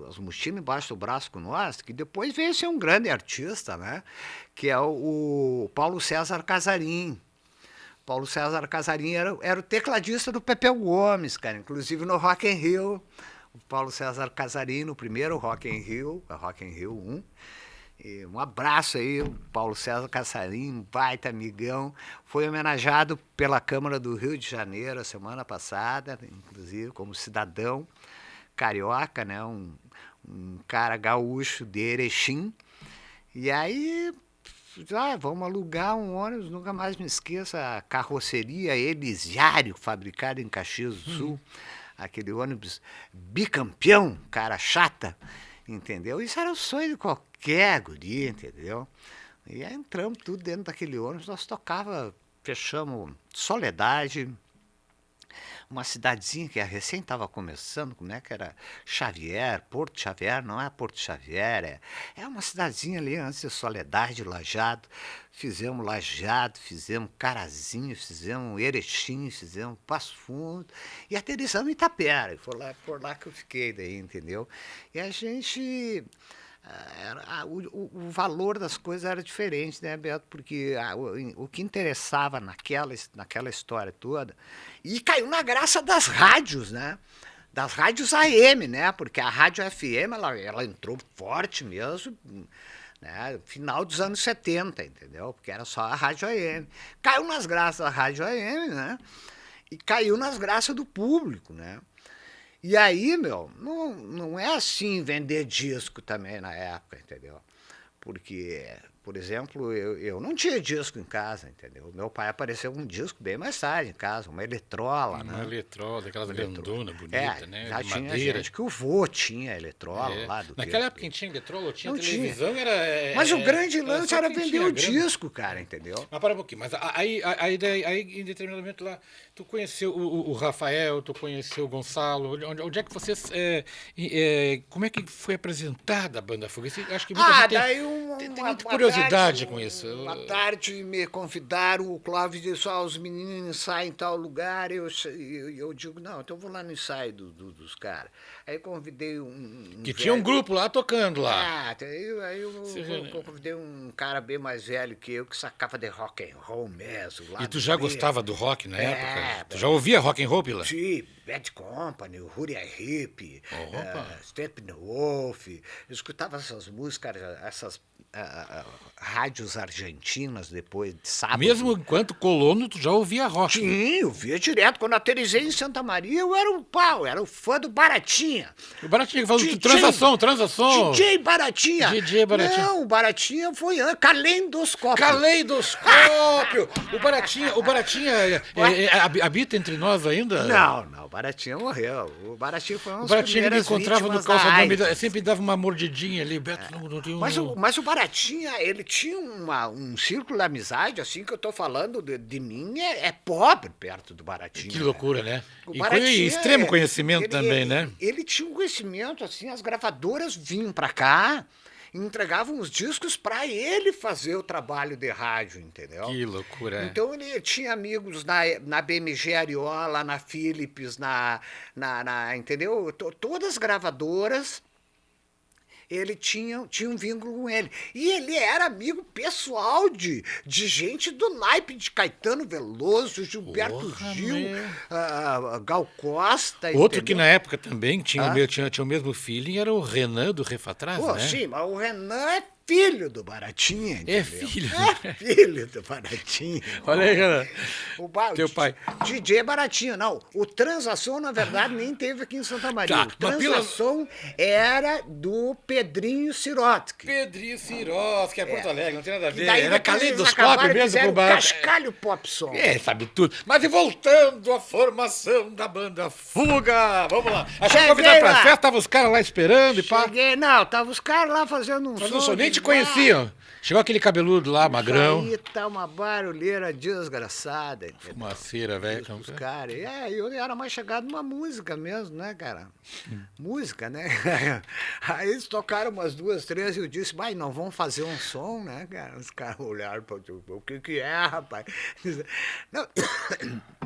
as mochilas embaixo do braço com nós, que depois veio ser um grande artista, né? Que é o Paulo César Casarim. Paulo César Casarim era o tecladista do Pepeu Gomes, cara, inclusive no Rock in Rio. O Paulo César Casarim no primeiro Rock in Rio, a Rock in Rio 1. E um abraço aí, o Paulo César Casarim, um baita amigão. Foi homenageado pela Câmara do Rio de Janeiro a semana passada, inclusive como cidadão carioca, né? Um cara gaúcho de Erechim. E aí, vamos alugar um ônibus, nunca mais me esqueça, a carroceria Elisiário, fabricada em Caxias do Sul. Aquele ônibus bicampeão, cara chata, entendeu? Isso era o sonho de qualquer guri, entendeu? E aí entramos tudo dentro daquele ônibus, nós fechamos Soledade, uma cidadezinha que recém estava começando, como é que era? Xavier, Porto Xavier, não é Porto Xavier, é uma cidadezinha ali antes de Soledade, Lajeado. Fizemos Lajeado, fizemos Carazinho, fizemos Erechim, fizemos Passo Fundo e aterrissamos em Itapera. Foi por lá que eu fiquei daí, entendeu? E a gente... o valor das coisas era diferente, né, Beto? Porque o que interessava naquela história toda, e caiu na graça das rádios, né? Das rádios AM, né? Porque a rádio FM ela entrou forte mesmo, né? Final dos anos 70, entendeu? Porque era só a rádio AM. Caiu nas graças da rádio AM, né? E caiu nas graças do público, né? E aí, não é assim vender disco também na época, entendeu? Porque Por exemplo, eu não tinha disco em casa, entendeu? Meu pai apareceu com um disco bem mais tarde em casa, uma eletrola, né? Uma eletrola, aquelas grandona, bonita, né? Já De tinha madeira. gente que o vô tinha eletrola É. lá do Naquela tempo época quem tinha eletrola, tinha Não televisão, Mas o grande era lance só era quem vender tinha o grana. disco, cara, entendeu? Mas para um pouquinho, mas aí em determinado momento lá, tu conheceu o Rafael, tu conheceu o Gonçalo, onde é que vocês, como é que foi apresentada a Banda Fogo? Acho que muita gente daí tem muita curiosidade com isso. Uma tarde me convidaram, o Clóvis disse, os meninos ensaiam em tal lugar, eu digo, não, então eu vou lá no ensaio dos caras. Aí convidei Que tinha um grupo lá tocando lá. Aí eu convidei um cara bem mais velho que eu, que sacava de rock and roll mesmo. Lá E tu já gostava do rock na É, época? Tu já ouvia rock and roll, Pila? Sim, Bad Company, o Uriah Heep, Steppenwolf. Eu escutava essas músicas, essas rádios argentinas depois de sábado. Mesmo enquanto colono, tu já ouvia rock. Sim, eu via direto. Quando aterrissei em Santa Maria, eu era um pau, era o fã do Baratinha. O Baratinha que falou de transação. DJ Baratinha. DJ Baratinha. Não, o Baratinha foi Calendoscópio. Caleidoscópio! O Baratinha habita entre nós ainda? Não, o Baratinha morreu. O Baratinha foi um O Baratinha ele me encontrava no calçadão, sempre dava uma mordidinha ali. Beto, não tem Mas o Baratinha, ele tinha um círculo de amizade, assim, que eu tô falando de mim, é pobre perto do Baratinha. Que loucura, né? O E Baratinha, extremo conhecimento também, né? Ele tinha um conhecimento, assim, as gravadoras vinham pra cá, entregavam os discos para ele fazer o trabalho de rádio, entendeu? Que loucura. Então ele tinha amigos na BMG Ariola, na Philips, entendeu? Todas as gravadoras, ele tinha um vínculo com ele. E ele era amigo pessoal de gente do naipe de Caetano Veloso, Gilberto Gil, Gal Costa. Outro entendeu? que na época também tinha o mesmo feeling era o Renan do Refatrás, né? Sim, mas o Renan é filho do Baratinha, entendeu? É filho. É filho do Baratinha. Olha aí, Renan. Teu pai. DJ Baratinha, não. O Transação, na verdade, nem teve aqui em Santa Maria. Tá, o Transação era do Pedrinho Sirotsky. Pedrinho Sirotsky, que é Porto Alegre, não tem nada a ver. Daí Era depois eles Caleidoscópio acabaram e mesmo fizeram com o bar. Cascalho Pop Song. Sabe tudo. Mas e voltando à formação da Banda Fuga, vamos lá. A gente Cheguei convidar pra lá. festa, tava os caras lá esperando e pá. Tava os caras lá fazendo um Mas som. nem te de conheciam. Chegou aquele cabeludo lá, magrão. Aí tá uma barulheira desgraçada, entendeu? Fumaceira, velho. Os caras. Eu era mais chegado numa música mesmo, né, cara? Música, né? Aí eles tocaram umas 2, 3 e eu disse, vai, não vamos fazer um som, né, cara? Os caras olharam para o que é, rapaz? Não,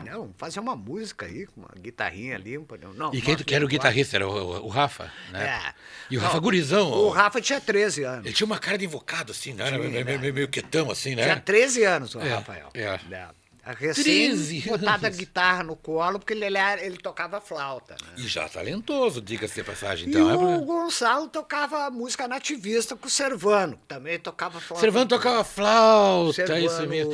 vamos fazer uma música aí, com uma guitarrinha limpa. Não, E quem que era o guitarrista? Era o Rafa, né? E o Rafa Não, gurizão. O Rafa tinha 13 anos. Ele tinha uma cara de invocado, assim, né? Era Tinha, meio quietão, assim, né? Tinha 13 anos o Rafael. Recém 13 botada a anos. guitarra no colo, porque ele tocava flauta, né? E já talentoso, diga-se de passagem. E Então, o Gonçalo tocava música nativista com o Servano, que também tocava flauta. Servando tocava flauta, Servando- isso mesmo.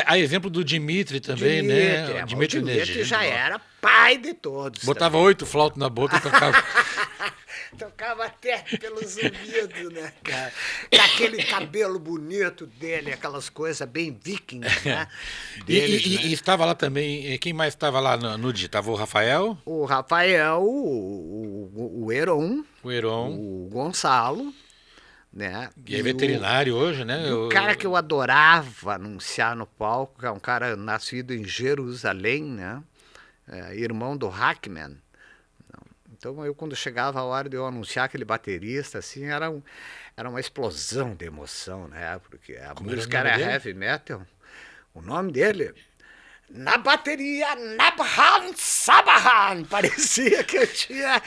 A exemplo do Dimitri também, né? O Dimitri Energia. já era pai de todos. Botava 8 flautas na boca e tocava. Tocava até pelos ouvidos, né, cara? Com aquele cabelo bonito dele, aquelas coisas bem vikings, né? Deles, né? E estava lá também, quem mais estava lá no dia? Estava o Rafael, O Rafael, o Heron, o Heron, o Gonçalo, né? que é veterinário hoje, né? O cara que eu adorava anunciar no palco, que é um cara nascido em Jerusalém, né? Irmão do Hackman. Então, eu quando chegava a hora de eu anunciar aquele baterista, assim, era uma explosão de emoção, né? Porque a música era heavy metal. O nome dele, na bateria, Nabhan Sabahan. Parecia que eu tinha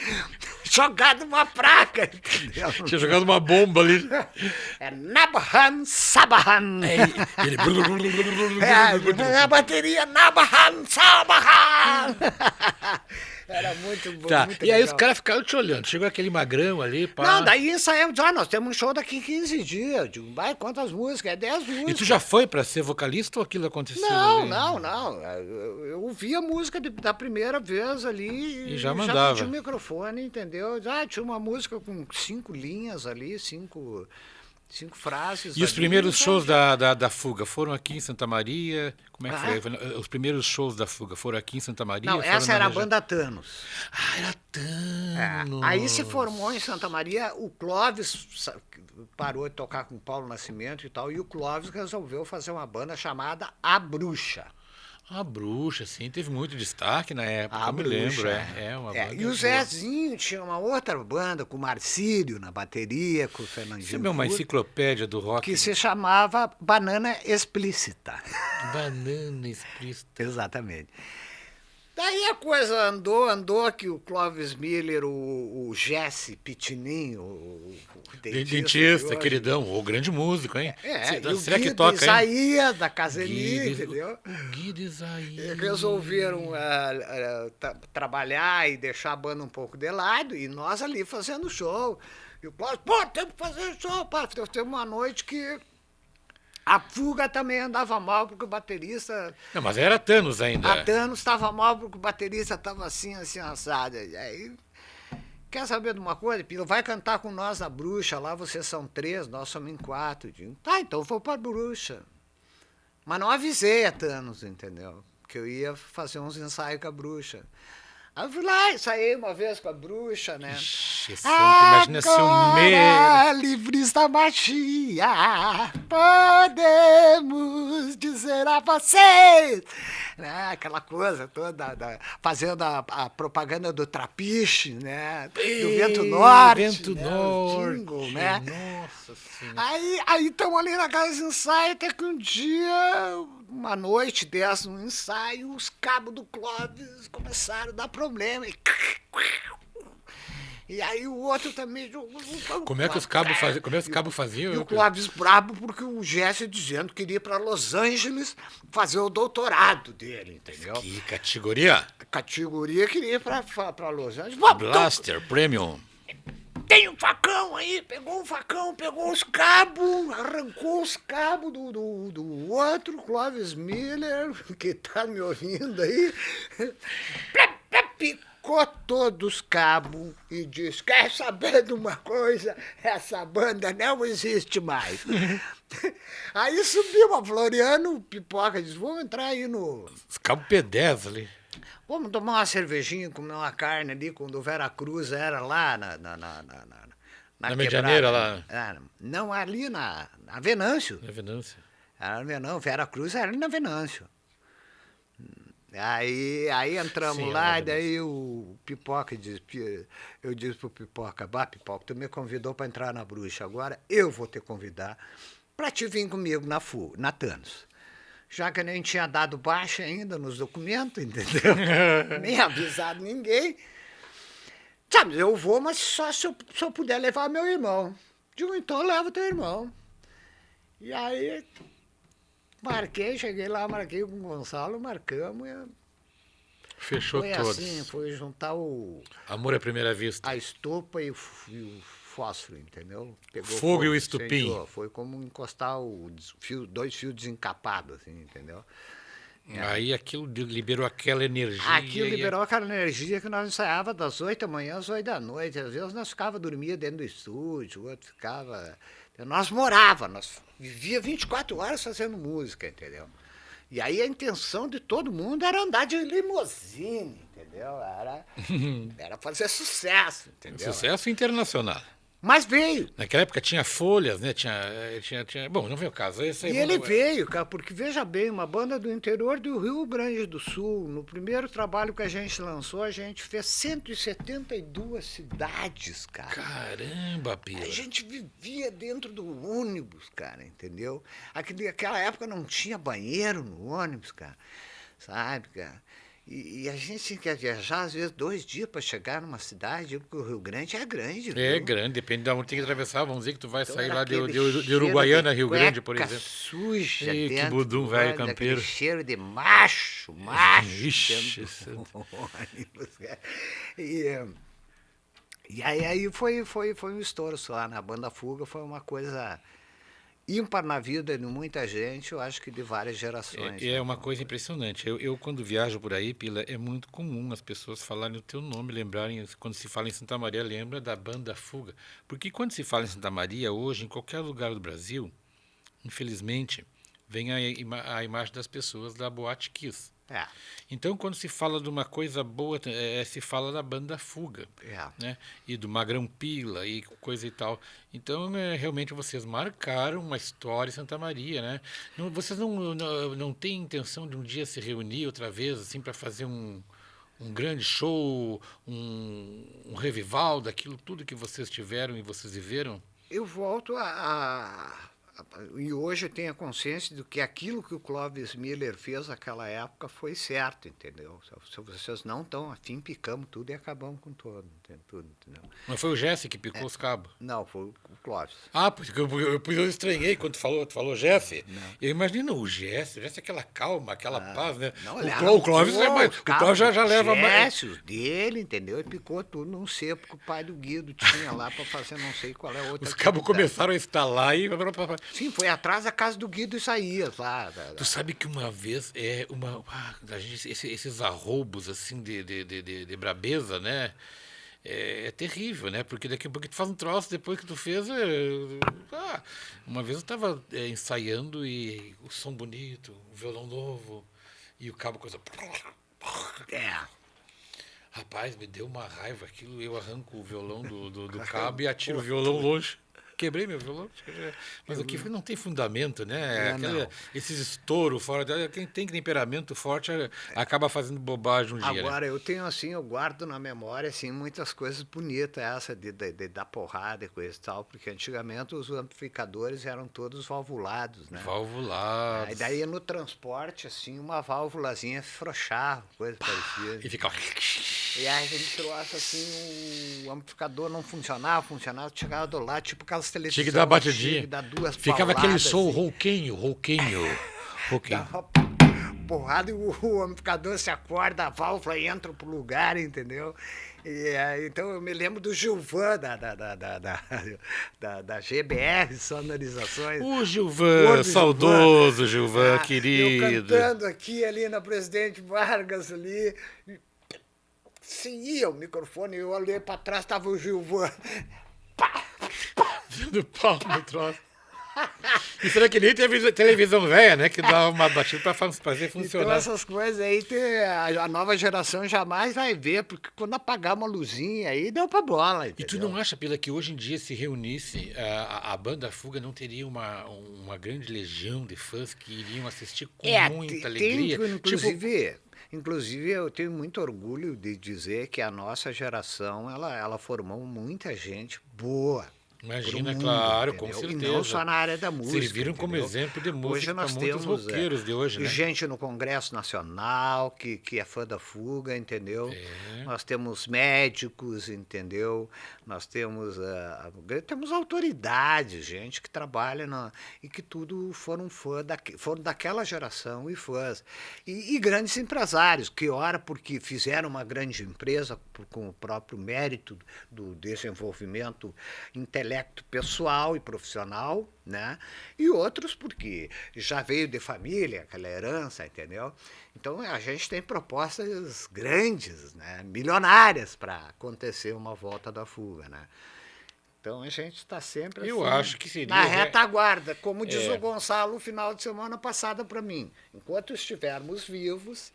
jogado uma praga, entendeu? Tinha jogado uma bomba ali. É Nabhan Sabahan. Ele... Na bateria, Nabhan Sabahan. Era muito bom. Tá. Muito E aí legal. os caras ficaram te olhando. Chegou aquele magrão ali, pá. Não, daí ensaiamos, nós temos um show daqui 15 dias. Eu digo, vai, quantas músicas? É 10 músicas. E tu já foi pra ser vocalista ou aquilo aconteceu? Não, ali? não. Eu ouvi a música da primeira vez ali E já mandava. Já pedi o microfone, entendeu? Tinha uma música com 5 linhas ali, 5 5 frases. E os ali, primeiros shows sabe? da Fuga foram aqui em Santa Maria? Como é que Ah, foi? Os primeiros shows da Fuga foram aqui em Santa não, Maria? Foram essa na era a região? banda Thanos. Ah, era Aí se formou em Thanos. Santa Maria, o Clóvis parou de tocar com o Paulo Nascimento e tal, e o Clóvis resolveu fazer uma banda chamada A Bruxa. A Bruxa, sim, teve muito destaque na época, A eu me lembro, Bruxa. é uma É, e banda o boa. Zezinho tinha uma outra banda com o Marcílio na bateria, com o Você Fernandinho é uma Furto, enciclopédia do que rock. se chamava Banana Explícita. Banana explícita. Exatamente. Daí a coisa andou, que o Clóvis Miller, o Jesse Pitininho, o dentista de Dentista, hoje, queridão, o grande músico, hein? e o Será que Guido toca, hein? Isaías da Caseni, Guides, entendeu? o Guides aí. Resolveram trabalhar e deixar a banda um pouco de lado, e nós ali fazendo show. E o Clóvis, pô, temos que fazer show, pá. Teve uma noite que a Fuga também andava mal, porque o baterista. Não, mas era Thanos A ainda. Thanos estava mal, porque o baterista estava assim, assado. E aí, quer saber de uma coisa, Pilo? Vai cantar com nós na Bruxa, lá vocês são 3, nós somos em 4. Digo, tá, então eu vou pra Bruxa. Mas não avisei a Thanos, entendeu? Que eu ia fazer uns ensaios com a Bruxa. Aí eu fui lá, ensaiei uma vez com a Bruxa, né? Ixi, santo, imagina se o Agora, medo. livrista Machia, podemos dizer a vocês, né? Aquela coisa toda, fazendo a propaganda do Trapiche, né? Do Vento Norte, Vento né? O Norte. jingle, né? Nossa senhora. Aí estamos ali na casa de ensaio, até que um dia, uma noite dessa, no ensaio, os cabos do Clóvis começaram a dar problema. E aí o outro também. Como é que os cabos faziam? Como é que os cabos faziam? E o Clóvis brabo porque o Jesse dizendo que iria para Los Angeles fazer o doutorado dele, entendeu? Que categoria? A categoria queria ir para Los Angeles. Bom, Blaster Premium. tem um facão aí, pegou um facão, pegou os cabos, arrancou os cabos do outro, Clóvis Miller, que tá me ouvindo aí, picou todos os cabos e disse, quer saber de uma coisa? Essa banda não existe mais. Aí subiu a Floriano, o Pipoca disse, vamos entrar aí no... Os cabos P10 ali. Vamos tomar uma cervejinha, comer uma carne ali, quando o Vera Cruz era lá na Medianeira quebrada. lá. Não, ali na Venâncio. Na Venância. Não, Vera Cruz era ali na Venâncio. Aí entramos Sim, lá, na e daí o Pipoca disse, eu disse pro Pipoca, bah, Pipoca, tu me convidou para entrar na Bruxa, agora eu vou te convidar para te vir comigo na Thanos. Já que eu nem tinha dado baixa ainda nos documentos, entendeu? Nem avisado ninguém. Sabe, eu vou, mas só se eu puder levar meu irmão. Digo, então leva teu irmão. E aí, cheguei lá, marquei com o Gonçalo, marcamos. E Fechou foi todos. assim, foi juntar Amor à primeira vista. a estopa e o fósforo, entendeu? Pegou Fogo e o estupim. incendiou. Foi como encostar dois fios desencapados, assim, entendeu? Aí aquilo liberou aquela energia. Aquilo liberou aquela energia que nós ensaiava das 8 da manhã às 8 da noite. Às vezes nós ficava dormia dentro do estúdio, o outro ficava... Nós vivia 24 horas fazendo música, entendeu? E aí a intenção de todo mundo era andar de limusine, entendeu? Era fazer sucesso, entendeu? Sucesso internacional. Mas veio. Naquela época tinha folhas, né? Bom, não veio o caso. Esse aí E ele veio, cara, porque veja bem, uma banda do interior do Rio Grande do Sul, no primeiro trabalho que a gente lançou, a gente fez 172 cidades, cara. Caramba, Pila. A gente vivia dentro do ônibus, cara, entendeu? Aquela época não tinha banheiro no ônibus, cara, sabe, cara? E a gente tinha que viajar, às vezes, 2 dias para chegar numa cidade, porque o Rio Grande é grande, viu? É grande, depende de onde tem que atravessar. Vamos dizer que tu vai Então, sair era lá aquele de Uruguaiana, Rio cheiro de Grande, por cueca exemplo. suja Ih, que dentro budum do velho ônibus, campeiro. aquele cheiro de macho Ixi, dentro do ônibus. E aí foi um estouro só, na Banda Fuga foi uma coisa ímpar na vida de muita gente, eu acho que de várias gerações. É Né? uma coisa impressionante. Quando viajo por aí, Pila, é muito comum as pessoas falarem o teu nome, lembrarem, quando se fala em Santa Maria, lembra da banda Fuga. Porque quando se fala em Santa Maria, hoje, em qualquer lugar do Brasil, infelizmente, vem a imagem das pessoas da Boate Kiss. É, Então, quando se fala de uma coisa boa, se fala da banda Fuga, é. né? E do Magrão Pila e coisa e tal. Então, realmente vocês marcaram uma história em Santa Maria, né? Vocês não têm intenção de um dia se reunir outra vez, assim, para fazer um grande show, um revival daquilo tudo que vocês tiveram e vocês viveram? Eu volto e hoje eu tenho a consciência de que aquilo que o Clovis Miller fez naquela época foi certo, entendeu? Se vocês não estão afim, picamos tudo e acabamos com tudo, entendeu? Mas foi o Jesse que picou os cabos? Não, foi o Clovis. Ah, porque eu estranhei quando tu falou Jeff. Não. Eu imagino o Jesse é aquela calma, aquela paz, né? Não, O Clóvis é mais. O Clóvis já leva mais. Os dele, entendeu? Ele picou tudo num cepo que o pai do Guido tinha lá para fazer não sei qual é a outra. Os cabos começaram a instalar e. Sim, foi atrás da casa do Guido Isaías lá. Tu sabe que uma vez a gente, esses arroubos assim de brabeza, né? É terrível, né? Porque daqui a pouco tu faz um troço depois que tu fez. Uma vez eu estava ensaiando e o som bonito, o violão novo e o cabo coisa. É. Rapaz, me deu uma raiva aquilo. Eu arranco o violão do cabo e atiro o violão longe. Quebrei meu violão. Mas aqui não tem fundamento, né? Esses estouros fora dela. Quem tem temperamento forte acaba fazendo bobagem um dia. Agora, né? eu tenho assim, eu guardo na memória assim, muitas coisas bonitas, essa de dar porrada e coisa e tal, porque antigamente os amplificadores eram todos valvulados, né? Valvulados. Aí daí no transporte, assim, uma válvulazinha frouxava, coisa parecida. E ficava. E aí a gente trouxe assim, o amplificador não funcionava, chegava do lado, tipo aquelas televisões. Tinha que dar batidinha. Tinha que dar duas Ficava aquele som assim. rouquinho. Dava porrada e o amplificador se acorda, a válvula entra pro lugar, entendeu? Então eu me lembro do Gilvan da GBR Sonorizações. O Gilvan, saudoso Gilvan, querido. Eu cantando aqui ali na Presidente Vargas ali. Se ia o microfone, eu olhei para trás, estava o Gilvan. Do pau no troço. E será que nem teve televisão velha, né? Que dá uma batida para fazer funcionar. Então essas coisas aí a nova geração jamais vai ver, porque quando apagar uma luzinha aí, deu pra bola. Entendeu? E tu não acha, Pila, que hoje em dia se reunisse, a banda Fuga não teria uma grande legião de fãs que iriam assistir com muita alegria? Inclusive, eu tenho muito orgulho de dizer que a nossa geração, ela formou muita gente boa. Imagina, claro, entendeu? com certeza. E não só na área da música. Serviram como exemplo de música hoje nós para muitos temos roqueiros de hoje, né? gente no Congresso Nacional que é fã da Fuga, entendeu? Nós temos médicos, entendeu? Nós temos autoridades, gente que trabalha e que tudo foram foram daquela geração e fãs. E grandes empresários, que ora porque fizeram uma grande empresa com o próprio mérito do desenvolvimento intelecto pessoal e profissional, né? E outros porque já veio de família, aquela herança, entendeu? Então a gente tem propostas grandes, né? Milionárias para acontecer uma volta da Fuga, né? Então a gente está sempre assim, eu acho que seria na retaguarda, como diz o Gonçalo no final de semana passada para mim. Enquanto estivermos vivos,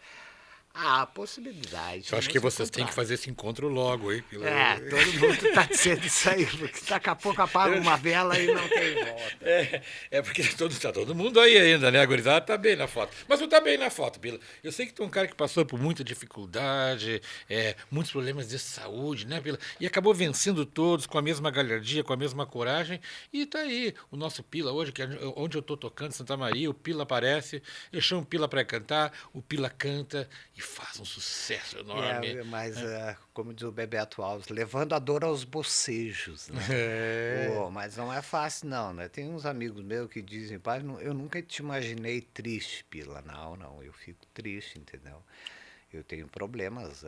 há a possibilidade. Eu acho que vocês têm que fazer esse encontro logo, hein? Todo mundo está dizendo isso aí, porque daqui a pouco apaga uma vela e não tem volta. Porque tá todo mundo aí ainda, né? A gurizada tá bem na foto. Mas tu tá bem na foto, Pila. Eu sei que tu é um cara que passou por muita dificuldade, muitos problemas de saúde, né, Pila? E acabou vencendo todos com a mesma galhardia, com a mesma coragem. E tá aí o nosso Pila hoje, que onde eu tô tocando, Santa Maria, o Pila aparece, eu chamo o Pila para cantar, o Pila canta e faz um sucesso enorme. Mas, como diz o Bebeto Alves, levando a dor aos bocejos. Né? Mas não é fácil, não. Né? Tem uns amigos meus que dizem, pai, eu nunca te imaginei triste, Pila. Não, eu fico triste, entendeu? Eu tenho problemas,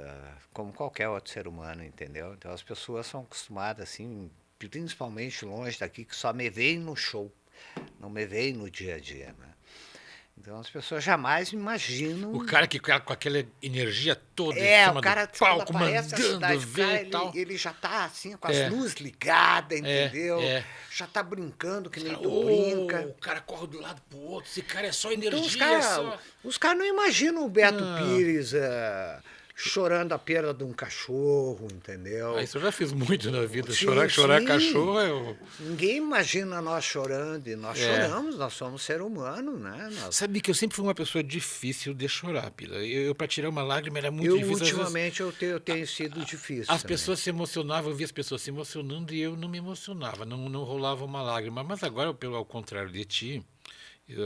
como qualquer outro ser humano, entendeu? Então as pessoas são acostumadas, assim, principalmente longe daqui, que só me veem no show. não me vem no dia a dia, né? Então as pessoas jamais imaginam. O cara que com aquela energia toda em É, cima o cara, do quando palco, aparece a mandando cidade, ver cara, e tal. ele já tá assim, com as É. luzes ligadas, É, entendeu? é. Já tá brincando, que nem Cara, tu brinca. o cara corre do lado pro outro, esse cara é só Então energia, é só... os cara não imaginam o Beto Não. Pires chorando a perda de um cachorro, entendeu? Isso eu já fiz muito na vida. Sim, Chorar sim. cachorro é o... Ninguém imagina nós chorando, e nós É. choramos, nós somos ser humano, né? Sabe que eu sempre fui uma pessoa difícil de chorar, Pila. Eu para tirar uma lágrima era muito Eu, difícil. Às vezes, ultimamente, eu tenho sido difícil as também. pessoas se emocionavam, eu via as pessoas se emocionando e eu não me emocionava, não rolava uma lágrima. Mas agora, ao contrário de ti,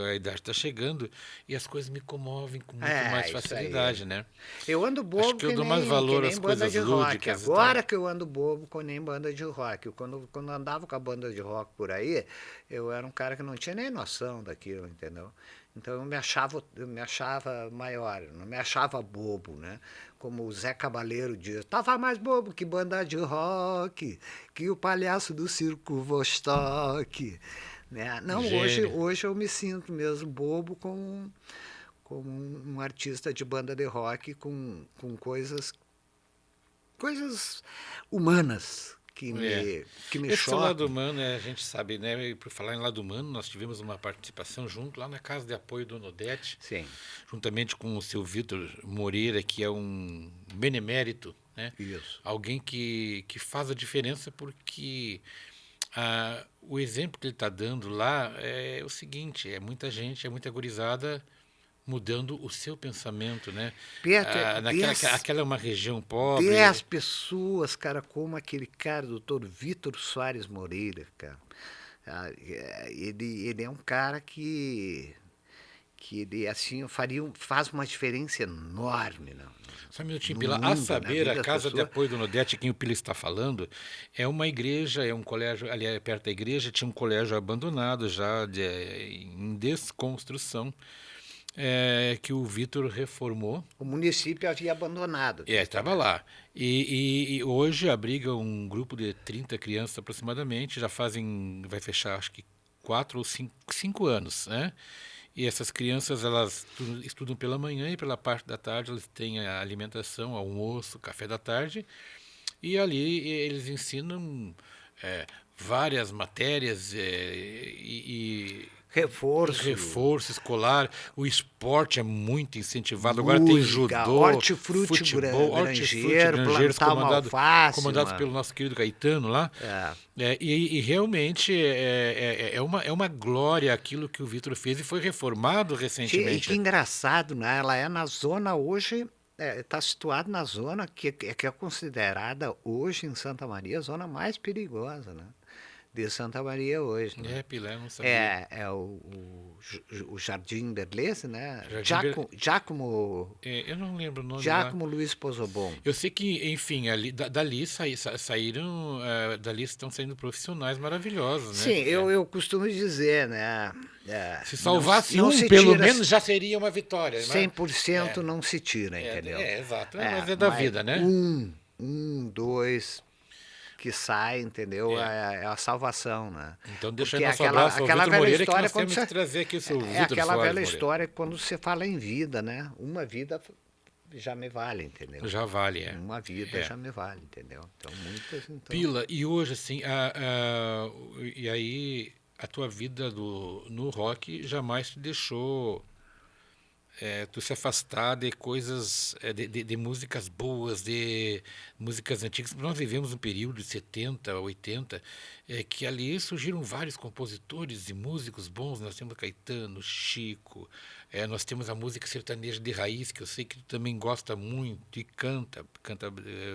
a idade está chegando e as coisas me comovem com muito mais isso aí. facilidade, né? Eu ando bobo Acho que eu dou mais valor que às nem banda coisas de rock. lúdicas e tal. Agora que eu ando bobo com nem banda de rock. Quando andava com a banda de rock por aí, eu era um cara que não tinha nem noção daquilo, entendeu? Então eu me achava maior, não me achava bobo, né? Como o Zé Cabaleiro diz, tava mais bobo que banda de rock, que o palhaço do circo Vostok. Né? Não, hoje eu me sinto mesmo bobo como um artista de banda de rock com coisas humanas que me Esse chocam. lado humano, a gente sabe, né? E por falar em lado humano, nós tivemos uma participação junto lá na Casa de Apoio do Nodete, Sim. juntamente com o seu Vitor Moreira, que é um benemérito, né? Isso. Alguém que faz a diferença porque o exemplo que ele está dando lá é o seguinte, é muita gente, é muita gurizada mudando o seu pensamento, né? Aquela é uma região pobre. 10 pessoas, cara, como aquele cara, doutor Vitor Soares Moreira, cara. Ele é um cara que ele assim faz uma diferença enorme, não? Só um minutinho, Pila. A saber, a Casa de Apoio do Nodete, quem o Pila está falando, é uma igreja, é um colégio, ali perto da igreja tinha um colégio abandonado já em desconstrução, que o Vitor reformou. O município havia abandonado. Estava lá. E hoje abriga um grupo de 30 crianças aproximadamente, vai fechar acho que 4 ou 5 anos, né? E essas crianças, elas estudam pela manhã e pela parte da tarde eles têm a alimentação, almoço, café da tarde. E ali eles ensinam várias matérias e reforço escolar. O esporte é muito incentivado. Agora tem judô, futebol, grangeiro, comandados pelo nosso querido Caetano lá. E realmente é uma glória aquilo que o Vitor fez e foi reformado recentemente. E que engraçado, né? Ela é na zona hoje, está situada na zona que é considerada hoje em Santa Maria a zona mais perigosa, né? De Santa Maria hoje. Né? Pilé, não sabia. É o Jardim Berlese, né? Giacomo. Eu não lembro o nome. Giacomo Luiz Pozobon. Eu sei que, enfim, dali saíram, dali estão saindo profissionais maravilhosos, né? Sim, eu costumo dizer, né? Se salvasse pelo menos já seria uma vitória. 100% não se tira, entendeu? Exato. Mas é da vida, né? 2 que sai, entendeu? É a salvação, né? Então deixa aí nosso abraço ao Vitor Moreira, que nós temos que trazer aqui o seu Vitor Soares aquela velha Moreira. história quando você fala em vida, né? Uma vida já me vale, entendeu? Já vale, Uma vida já me vale, entendeu? Então, muitas... Então... Pila, e hoje, assim, e aí a tua vida no rock jamais te deixou... tu se afastar de coisas, de músicas boas, de músicas antigas. Nós vivemos um período de 70, 80, que ali surgiram vários compositores e músicos bons. Nós temos Caetano, Chico, nós temos a música sertaneja de raiz, que eu sei que tu também gosta muito e canta,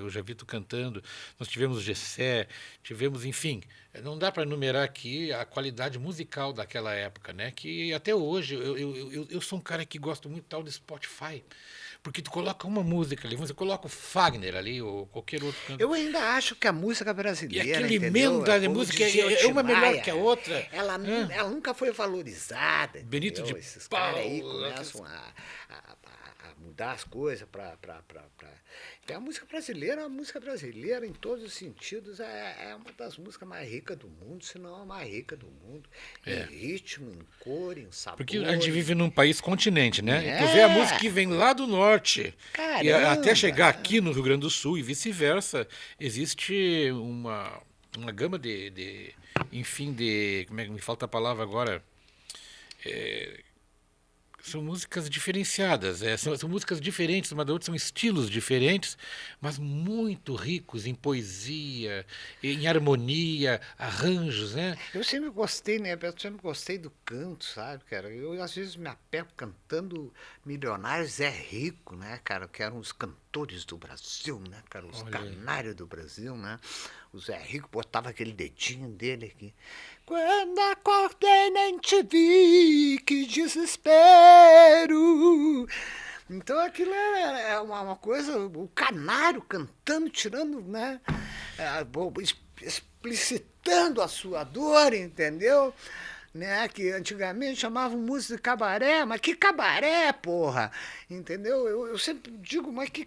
eu já vi tu cantando. Nós tivemos Gessé, tivemos, enfim, não dá para enumerar aqui a qualidade musical daquela época, né? Que até hoje eu sou um cara que gosto muito tal de Spotify, porque tu coloca uma música ali, você coloca o Fagner ali ou qualquer outro cantor. Eu ainda acho que a música brasileira, e aquele emenda de música é uma melhor que a outra. Ela nunca foi valorizada. Benito de Esses caras aí começam a adaptar as coisas para. A música brasileira, em todos os sentidos, é uma das músicas mais ricas do mundo, se não a mais rica do mundo. Em ritmo, em cor, em sabor. Porque a gente vive num país continente, né? Tu vê a música que vem lá do norte e até chegar aqui no Rio Grande do Sul e vice-versa, existe uma gama enfim, como é que me falta a palavra agora? São músicas diferenciadas, são músicas diferentes, uma da outra, são estilos diferentes, mas muito ricos em poesia, em harmonia, arranjos, né? Eu sempre gostei, né? Eu sempre gostei do canto, sabe, cara? Eu às vezes me apego cantando Milionários é Rico, né, cara? Que eram os cantores do Brasil, né, cara? Os canários do Brasil, né? O Zé Rico botava aquele dedinho dele aqui. Quando acordei nem te vi, que desespero. Então aquilo é uma coisa, o canário cantando, tirando, né? Explicitando a sua dor, entendeu? Né, que antigamente chamavam música de cabaré, mas que cabaré, porra? Entendeu? Eu sempre digo, mas que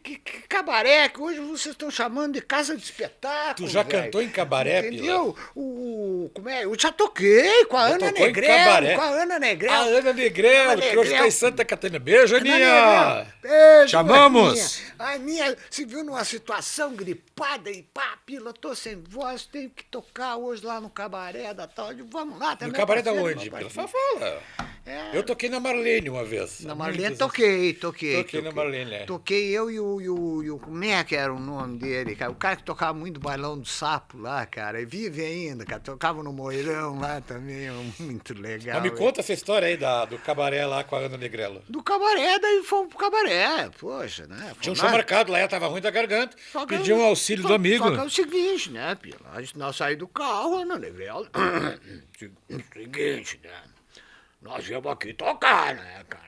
cabaré? Que hoje vocês estão chamando de casa de espetáculo. Tu já cantou em cabaré, entendeu? Pila? Como é? Eu já toquei com a Ana Negrello. Com a Ana Negrello. A Ana Negrello, que hoje está em Santa Catarina. Beijo, Aninha! Beijo, chamamos! A Aninha se viu numa situação gripada e pá, Pila, tô sem voz, tenho que tocar hoje lá no cabaré da tarde. Vamos lá também. No cabaré da onde, Pila? Fala. Eu toquei na Marlene uma vez. Na Marlene toquei. Toquei na Marlene, Toquei eu e o como é que era o nome dele, cara? O cara que tocava muito bailão do sapo lá, cara. E vive ainda, cara. Tocava no Moirão lá também, muito legal. Mas me conta essa história aí do cabaré lá com a Ana Negrello. Do cabaré, daí fomos pro cabaré. Poxa, né? Tinha um show marcado lá, ela tava ruim da garganta. Pediu um auxílio do amigo. Só que é o seguinte, né, Pila? Nós saímos do carro, Ana Negrello. Seguinte, né? Nós viemos aqui tocar, né, cara?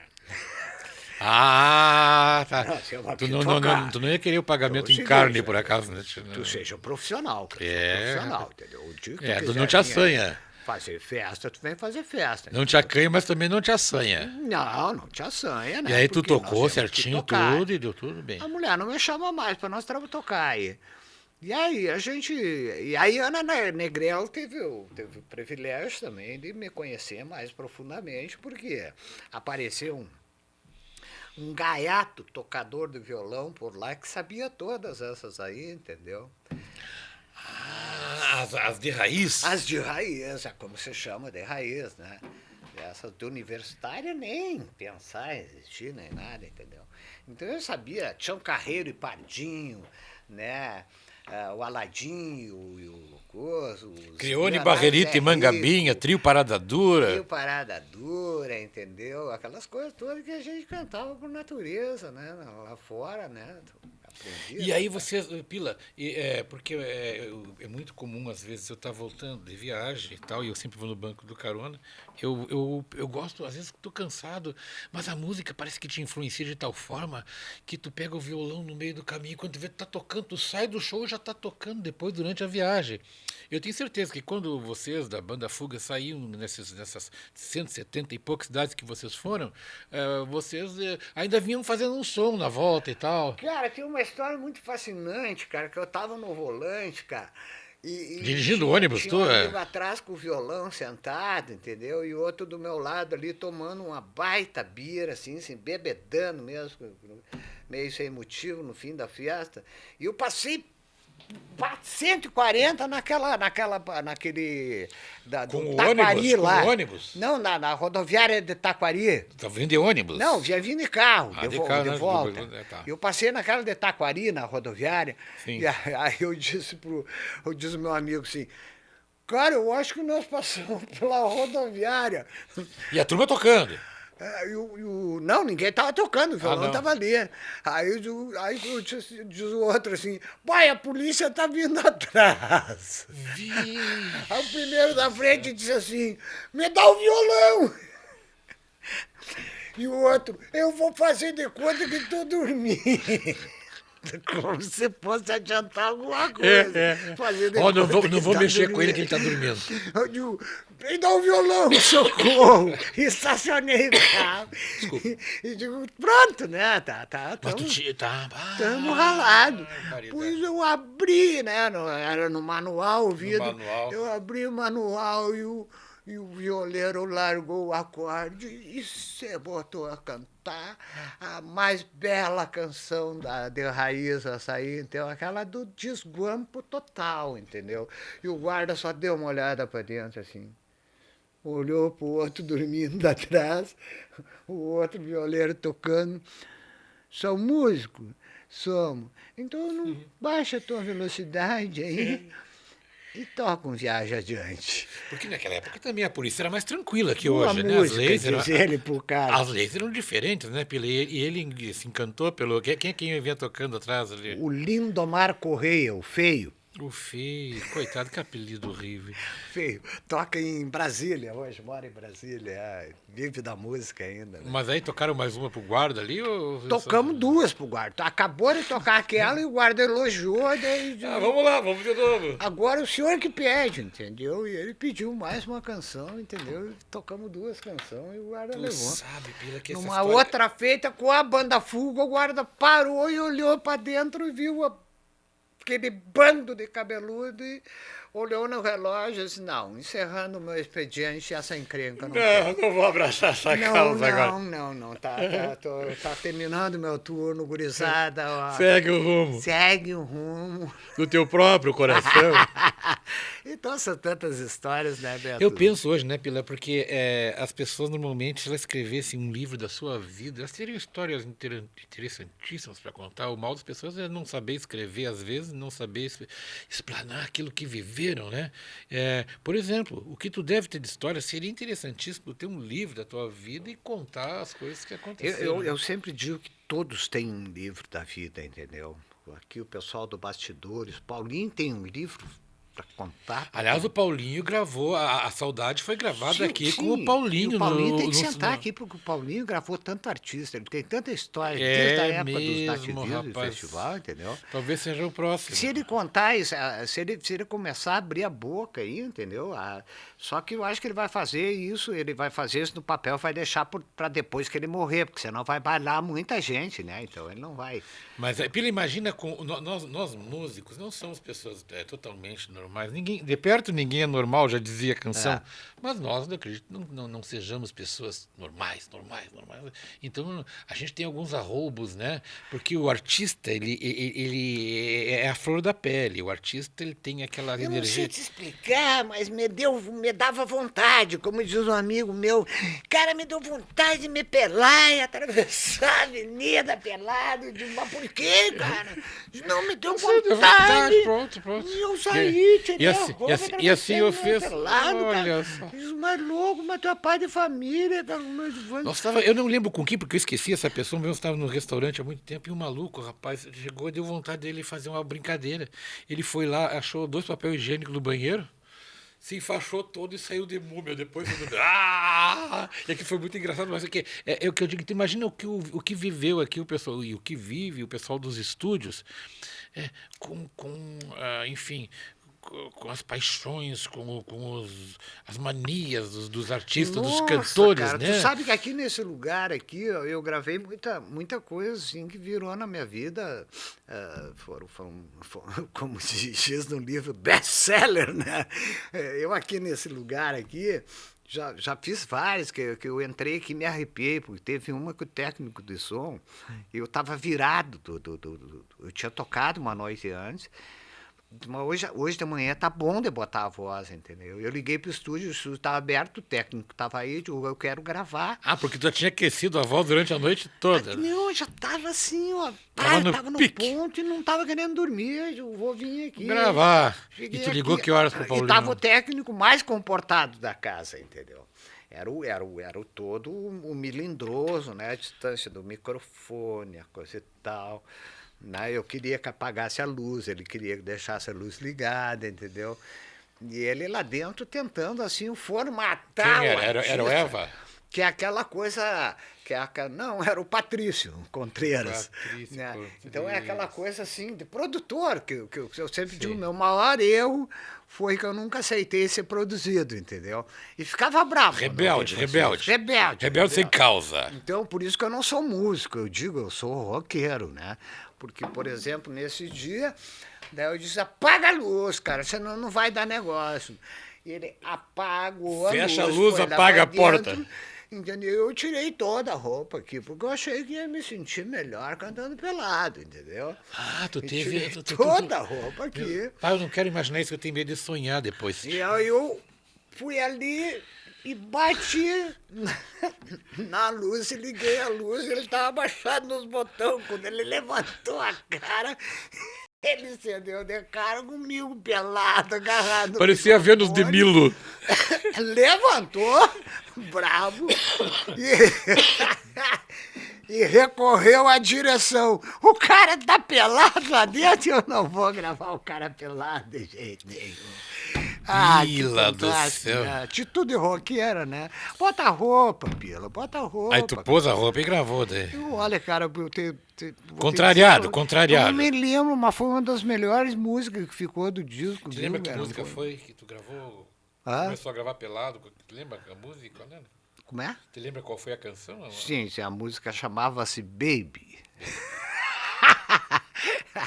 Ah, tá. Tu não ia querer o pagamento em carne, por acaso, né? Tu seja um profissional, cara. Profissional, entendeu? O dia que tu não te assanha. Fazer festa, tu vem fazer festa. Não te acanha, mas também não te assanha. Não te assanha, né? E aí tu tocou certinho tudo e deu tudo bem. A mulher não me chama mais pra nós tocar aí. E aí Ana Negrello teve o privilégio também de me conhecer mais profundamente, porque apareceu um gaiato tocador de violão por lá que sabia todas essas aí, entendeu? As de raiz? As de raiz, como se chama, de raiz, né? Essas de universitária nem pensar em existir, nem nada, entendeu? Então eu sabia, Tião Carreiro e Pardinho, né? O Aladim e o Coso. Crione, Barrerita e Mangabinha, Trio Parada Dura. Trio Parada Dura, entendeu? Aquelas coisas todas que a gente cantava por natureza, né? Lá fora, né? Aprendia, e aí você, Pila, porque é muito comum, às vezes, eu estar voltando de viagem e tal, e eu sempre vou no banco do carona, eu gosto, às vezes estou cansado, mas a música parece que te influencia de tal forma que tu pega o violão no meio do caminho, quando tu vê que tá tocando, tu sai do show e já tá tocando depois durante a viagem. Eu tenho certeza que quando vocês da Banda Fuga saíam nessas 170 e poucas cidades que vocês foram, vocês ainda vinham fazendo um som na volta e tal. Cara, tem uma história muito fascinante, cara, que eu tava no volante, cara. Dirigindo ônibus, tu? Um amigo atrás com o violão sentado, entendeu? E outro do meu lado ali tomando uma baita bira, assim, bebedando mesmo, meio sem motivo no fim da festa. E eu passei 140 naquele com Taquari ônibus, lá. Com ônibus? Não, na rodoviária de Taquari. Tá vindo de ônibus? Não, vinha vindo de carro, de volta. Tá. Eu passei naquela de Taquari, na rodoviária. Sim. E aí eu disse pro meu amigo assim, cara, eu acho que nós passamos pela rodoviária. E a turma tocando? Não, ninguém estava tocando, o violão estava ali. Aí diz o outro assim, pai, a polícia está vindo atrás. Aí o primeiro da frente disse assim, me dá o violão. E o outro, eu vou fazer de conta que estou dormindo. Como se fosse adiantar alguma coisa. Fazendo Ó, não de conta vou, não que vou tá mexer com ele dormindo. que ele tá dormindo. Eu digo, vem dar um violão, socorro! Estacionei o carro. Desculpa. E digo, pronto, né? Mas tu tinha. Tá. Estamos ralados. Barbaridade. Pois eu abri, né? Era no manual o vidro. manual. Eu abri o manual e o violeiro largou o acorde e você botou a cantar a mais bela canção de raiz a sair, então, aquela do desguampo total, entendeu? E o guarda só deu uma olhada para dentro assim. Olhou para o outro dormindo atrás, o outro violeiro tocando. São músicos? Somos. Então não baixa a tua velocidade aí e toca um Viagem Adiante. Porque naquela época também a polícia era mais tranquila que Uma hoje, né? música, diz ele pro cara. As leis eram diferentes, né? E ele se encantou pelo. Quem é que vinha tocando atrás ali? O Lindomar Correia, o feio. O Feio, coitado, que apelido horrível. Feio. Toca em Brasília hoje, mora em Brasília. Vive da música ainda. Né? Mas aí tocaram mais uma pro guarda ali? Ou... Tocamos duas pro guarda. Acabou de tocar aquela e o guarda elogiou. Daí... Vamos lá, vamos de novo. Agora o senhor que pede, entendeu? E ele pediu mais uma canção, entendeu? Tocamos duas canções e o guarda Tu levou. sabe, Pila, que essa Numa história... outra feita com a banda Fuga, o guarda parou e olhou para dentro e viu aquele bando de cabeludo e olhou no relógio e disse, não, encerrando o meu expediente, essa encrenca não quero. Não vou abraçar essa causa agora. Não. Tá terminando o meu turno, gurizada. Ó. Segue o rumo. Segue o rumo. Do teu próprio coração. Então são tantas histórias, né, Beto? Eu penso hoje, né, Pila, porque as pessoas normalmente, se elas escrevessem um livro da sua vida, elas teriam histórias interessantíssimas para contar. O mal das pessoas é não saber escrever, às vezes, não saber explanar aquilo que viveram, né? Por exemplo, o que tu deve ter de história seria interessantíssimo ter um livro da tua vida e contar as coisas que aconteceram. Eu sempre digo que todos têm um livro da vida, entendeu? Aqui o pessoal do Bastidores, Paulinho tem um livro para contar. Aliás, o Paulinho gravou, a Saudade foi gravada aqui com o Paulinho. E o Paulinho tem que sentar aqui, porque o Paulinho gravou tanto artista, ele tem tanta história, desde a época dos nativistas do festival, entendeu? Talvez seja o próximo. Se ele contar isso, se ele começar a abrir a boca aí, entendeu? Só que eu acho que ele vai fazer isso no papel, vai deixar para depois que ele morrer, porque senão vai bailar muita gente, né? Então ele não vai. Mas, Pila, imagina, nós músicos não somos pessoas totalmente normais. De perto ninguém é normal, já dizia a canção. Mas nós, eu acredito, não sejamos pessoas normais. Então, a gente tem alguns arroubos, né? Porque o artista, ele é a flor da pele. O artista, ele tem aquela energia... Eu não sei te explicar, mas me dava vontade, como diz um amigo meu. Cara, me deu vontade de me pelar e atravessar a avenida pelado. Eu digo, mas por quê, cara? Não, me deu vontade. Pronto. E eu saí, tirei a roupa, e assim eu fiz. Pelado, olha cara. só. Isso mais louco, mas tu é pai de família. Tá, Nossa, eu não lembro com quem, porque eu esqueci essa pessoa, eu estava no restaurante há muito tempo, e um maluco, rapaz, chegou e deu vontade dele fazer uma brincadeira. Ele foi lá, achou 2 papéis higiênicos no banheiro, se enfaixou todo e saiu de múmia. Depois, e aqui foi muito engraçado, mas é o que eu digo. Imagina o que viveu aqui o pessoal, e o que vive o pessoal dos estúdios, enfim, com as paixões, com as manias dos artistas, dos cantores, cara, né? Tu sabe que aqui nesse lugar aqui eu gravei muita coisa assim que virou na minha vida, foram, como se diz no livro, best-seller, né? Eu aqui nesse lugar aqui já fiz várias que eu entrei aqui e me arrepiei, porque teve uma que o técnico de som, eu estava virado, eu tinha tocado uma noite antes. Mas hoje de manhã tá bom de botar a voz, entendeu? Eu liguei pro estúdio, o estúdio estava aberto, o técnico estava aí, eu quero gravar. Porque tu já tinha aquecido a voz durante a noite toda. Não, já tava assim, ó. Tava no ponto e não tava querendo dormir, eu vou vir aqui. Gravar. Cheguei E tu ligou aqui, que horas pro Paulinho? E tava o técnico mais comportado da casa, entendeu? Era o todo o melindroso, né? A distância do microfone, a coisa e tal. Né? Eu queria que apagasse a luz, ele queria que deixasse a luz ligada, entendeu? E ele lá dentro tentando assim formatar. Quem era? Era o Eva? Que é aquela coisa. Não, era o Patrício Contreiras. Patrício Né? Contreiras. Então é aquela coisa assim de produtor, que eu sempre Sim. digo, meu maior erro foi que eu nunca aceitei ser produzido, entendeu? E ficava bravo. quando alguém Rebelde, fazia rebelde. isso. Rebelde. Rebelde sem causa. Então, por isso que eu não sou músico, eu digo, eu sou roqueiro, né? Porque, por exemplo, nesse dia, daí eu disse, apaga a luz, cara, senão não vai dar negócio. Ele apagou a luz. Fecha a luz, foi lá apaga pra a porta. dentro, entendeu? Eu tirei toda a roupa aqui, porque eu achei que ia me sentir melhor cantando pelado, entendeu? Ah, tu Eu tirei teve... toda a roupa aqui. Pai, eu não quero imaginar isso, que eu tenho medo de sonhar depois. E aí eu fui ali e bati na luz e liguei a luz. Ele estava abaixado nos botões. Quando ele levantou a cara, ele acendeu de cara comigo, pelado, agarrado. no Parecia Vênus de microfone. Milo. Levantou, bravo, e recorreu à direção. O cara tá pelado lá dentro e eu não vou gravar o cara pelado de jeito nenhum. Ah, que Pila do fantástico, céu. né? Atitude roqueira, né? Bota a roupa, Pila, bota a roupa. Aí tu pôs a roupa e gravou daí. Olha, cara, eu vou Contrariado, dizer, contrariado. Eu não me lembro, mas foi uma das melhores músicas que ficou do disco. Te lembra que cara? música foi que tu gravou? Hã? Começou a gravar pelado? Tu lembra a música? Né? Como é? Te lembra qual foi a canção? Sim, a música chamava-se Baby.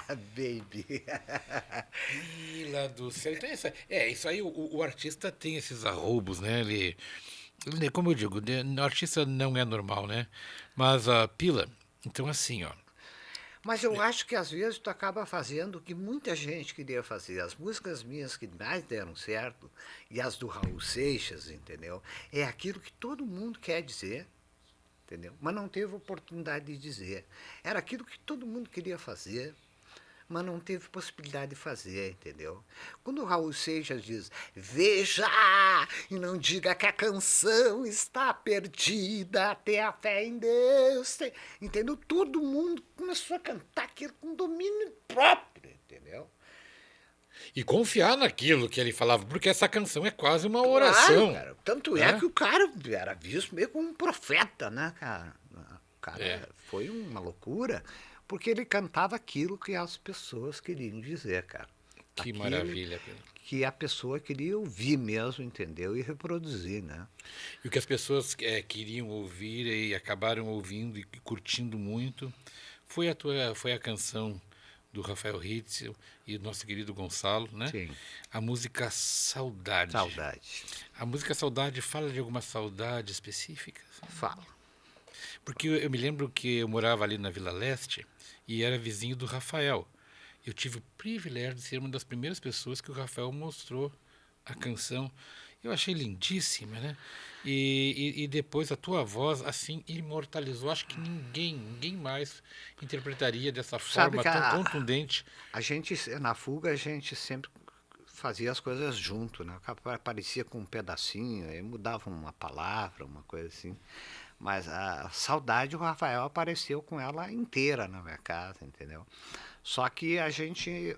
Baby. Pila do céu. Então, isso aí, o artista tem esses arroubos, né? Como eu digo, o artista não é normal, né? Mas a Pila, então assim, ó. Mas eu acho que às vezes tu acaba fazendo o que muita gente queria fazer. As músicas minhas que mais deram certo, e as do Raul Seixas, entendeu? É aquilo que todo mundo quer dizer, entendeu? Mas não teve oportunidade de dizer. Era aquilo que todo mundo queria fazer, mas não teve possibilidade de fazer, entendeu? Quando o Raul Seixas diz, veja, e não diga que a canção está perdida, tenha fé em Deus, entendeu? Todo mundo começou a cantar aquilo com domínio próprio, entendeu? E confiar naquilo que ele falava, porque essa canção é quase uma oração. Claro, cara. Tanto é que o cara era visto meio como um profeta, né, cara? O cara foi uma loucura. Porque ele cantava aquilo que as pessoas queriam dizer, cara. Que Aquilo maravilha. que a pessoa queria ouvir mesmo, entendeu? E reproduzir, né? E o que as pessoas queriam ouvir e acabaram ouvindo e curtindo muito foi a canção do Rafael Ritzel e do nosso querido Gonçalo, né? Sim. A música Saudade. Saudade. A música Saudade fala de alguma saudade específica? Fala. Porque eu me lembro que eu morava ali na Vila Leste e era vizinho do Rafael. Eu tive o privilégio de ser uma das primeiras pessoas que o Rafael mostrou a canção. Eu achei lindíssima, né? E depois a tua voz, assim, imortalizou. Acho que ninguém mais interpretaria dessa forma tão contundente. A gente, na Fuga, a gente sempre fazia as coisas junto, né? Aparecia com um pedacinho, aí mudava uma palavra, uma coisa assim. Mas a Saudade, o Rafael apareceu com ela inteira na minha casa, entendeu? Só que a gente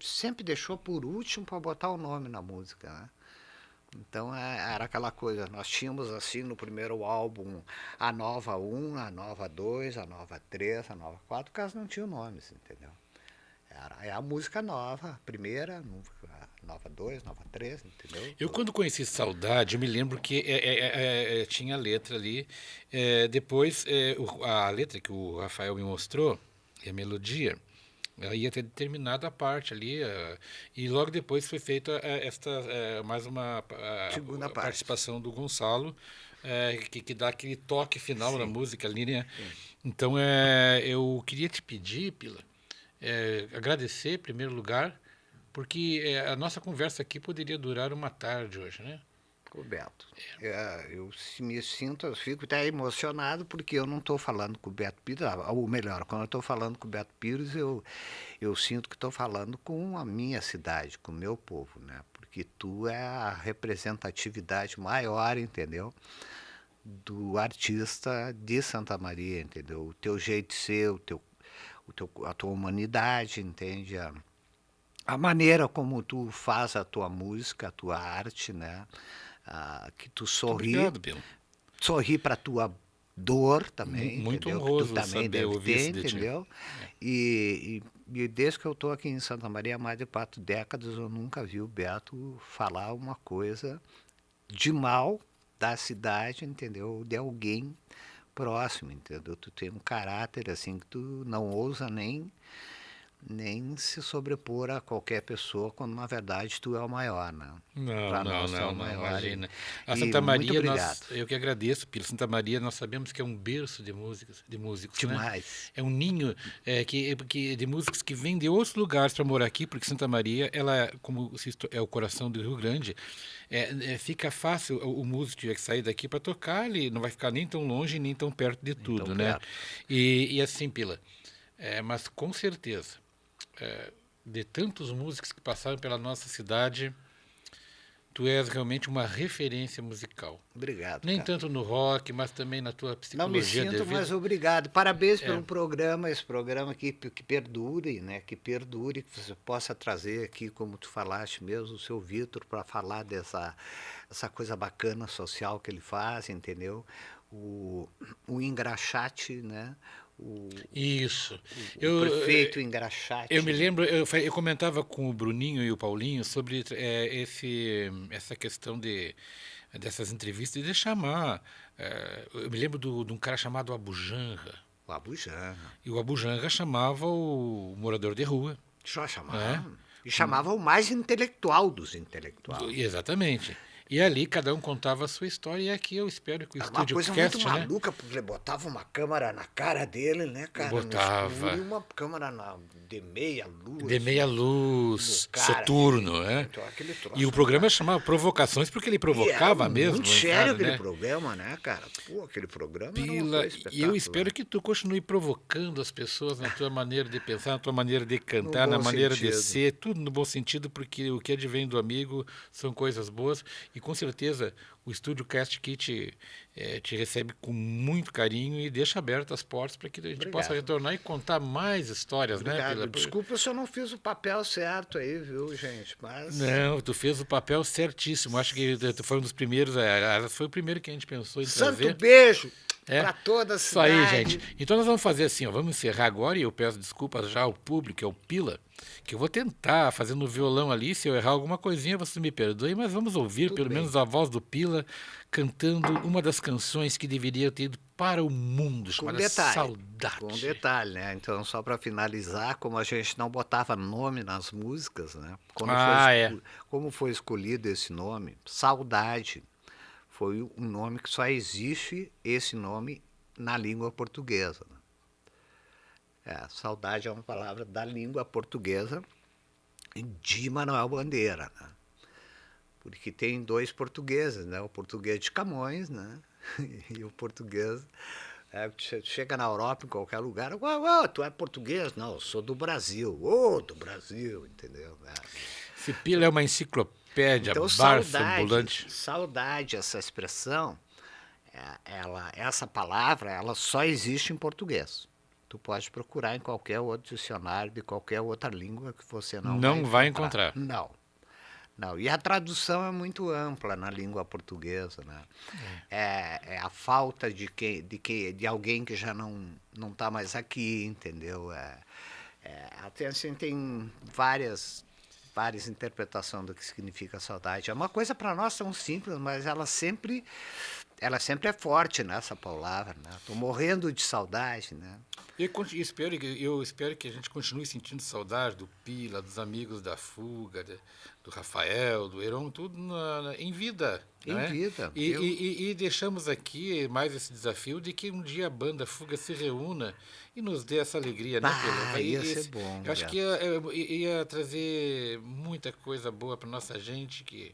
sempre deixou por último para botar o nome na música, né? Então era aquela coisa, nós tínhamos assim no primeiro álbum a Nova 1, a Nova 2, a Nova 3, a Nova 4, caso não tinham nomes, entendeu? É a música nova, a primeira, a Nova 2, Nova 3, entendeu? Eu quando conheci Saudade, eu me lembro que tinha a letra ali, depois a letra que o Rafael me mostrou, e a melodia, ela ia ter determinado a parte ali, e logo depois foi feita mais uma Segunda parte. participação do Gonçalo, que dá aquele toque final na música ali, né? Então eu queria te pedir, Pila, agradecer em primeiro lugar, porque a nossa conversa aqui poderia durar uma tarde hoje, né? Beto, eu me sinto, eu fico até emocionado porque eu não estou falando com o Beto Pires, ou melhor, quando eu estou falando com o Beto Pires, eu sinto que estou falando com a minha cidade, com o meu povo, né? Porque tu é a representatividade maior, entendeu? Do artista de Santa Maria, entendeu? O teu jeito de ser, a tua humanidade, entende? A maneira como tu faz a tua música, a tua arte, né? Que tu sorri. Obrigado, Pila. sorrir para tua dor também, Muito entendeu? Que tu honroso também saber deve ouvir ter, isso de ti. entendeu? E desde que eu estou aqui em Santa Maria há mais de 4 décadas, eu nunca vi o Beto falar uma coisa de mal da cidade, entendeu? De alguém próximo, entendeu? Tu tem um caráter assim que tu não ousa nem se sobrepor a qualquer pessoa, quando na verdade tu é o maior, né? Não, Para não, nós tu é não, o não, maior. imagina. A E Santa muito Maria, obrigado. eu que agradeço, pelo Santa Maria, nós sabemos que é um berço de músicos, né? Demais. É um ninho de músicos que vêm de outros lugares para morar aqui, porque Santa Maria, ela, como é o coração do Rio Grande, fica fácil o músico tiver que sair daqui para tocar, ele não vai ficar nem tão longe, nem tão perto de Então, tudo, né? perto. E assim, Pila, mas com certeza, de tantos músicos que passaram pela nossa cidade, tu és realmente uma referência musical. Obrigado, Nem cara. tanto no rock, mas também na tua Não me psicologia de sinto, vida. mas obrigado. Parabéns pelo programa, esse programa que perdure, né? Que perdure, que você possa trazer aqui, como tu falaste mesmo, o seu Vitor, para falar essa coisa bacana social que ele faz, entendeu? O engraxate, né? Isso. O prefeito engraxate. Eu me lembro, eu comentava com o Bruninho e o Paulinho sobre essa questão dessas entrevistas e de chamar. Eu me lembro de um cara chamado Abu Janra. O Abu Janra. E o Abu Janra chamava o morador de rua. Só chamava. Né? E chamava o mais intelectual dos intelectuais. Exatamente. E ali cada um contava a sua história, e aqui eu espero que o Era uma Estúdio coisa Cast, muito né? maluca, porque ele botava uma câmera na cara dele, né, cara? Botava. No escuro, e uma câmera de meia luz. De meia luz, cara, soturno, né? Então, aquele troço, E o programa chamava Provocações porque ele provocava mesmo. Muito sério cara, aquele né? programa, né, cara? Pô, aquele programa era uma Pila, coisa e eu espero que tu continue provocando as pessoas na tua maneira de pensar, na tua maneira de cantar, na maneira de ser, tudo no bom sentido, porque o que advém do amigo são coisas boas, e com certeza o Estúdio Cast aqui te recebe com muito carinho e deixa abertas as portas para que a gente possa retornar e contar mais histórias, né, Pila? Desculpa se eu não fiz o papel certo aí, viu, gente? Mas... Não, tu fez o papel certíssimo. Acho que tu foi um dos primeiros, foi o primeiro que a gente pensou em trazer. Santo beijo para toda a cidade. Isso aí, gente. Então nós vamos fazer assim, ó, vamos encerrar agora e eu peço desculpas já ao público, ao Pila, que eu vou tentar fazer no violão ali, se eu errar alguma coisinha, você me perdoe, mas vamos ouvir pelo menos a voz do Pila cantando uma das canções que deveria ter ido para o mundo, chamada Saudade. Com detalhe, né? Então, só para finalizar, como a gente não botava nome nas músicas, né? Como foi escolhido esse nome? Saudade. Foi um nome que só existe esse nome na língua portuguesa. Saudade é uma palavra da língua portuguesa de Manuel Bandeira, né? Porque tem dois portugueses, né? O português de Camões, né? E o português... chega na Europa, em qualquer lugar, tu é português? Não, eu sou do Brasil. Do Brasil, entendeu? Esse Pila é uma enciclopédia, então, ambulante. Saudade, essa expressão, essa palavra, ela só existe em português. Tu pode procurar em qualquer outro dicionário de qualquer outra língua que você não vai encontrar. Não. E a tradução é muito ampla na língua portuguesa, né? É a falta de alguém que já não está mais aqui, entendeu? Assim, tem várias interpretações do que significa saudade. É uma coisa para nós tão simples, mas ela sempre é forte nessa palavra, né? Tô morrendo de saudade, né? Eu espero que a gente continue sentindo saudade do Pila, dos amigos da Fuga, do Rafael, do Heron, tudo em vida. Em vida. E deixamos aqui mais esse desafio de que um dia a banda Fuga se reúna e nos dê essa alegria, né, Pila? Ia ser bom. Eu acho que ia trazer muita coisa boa para nossa gente,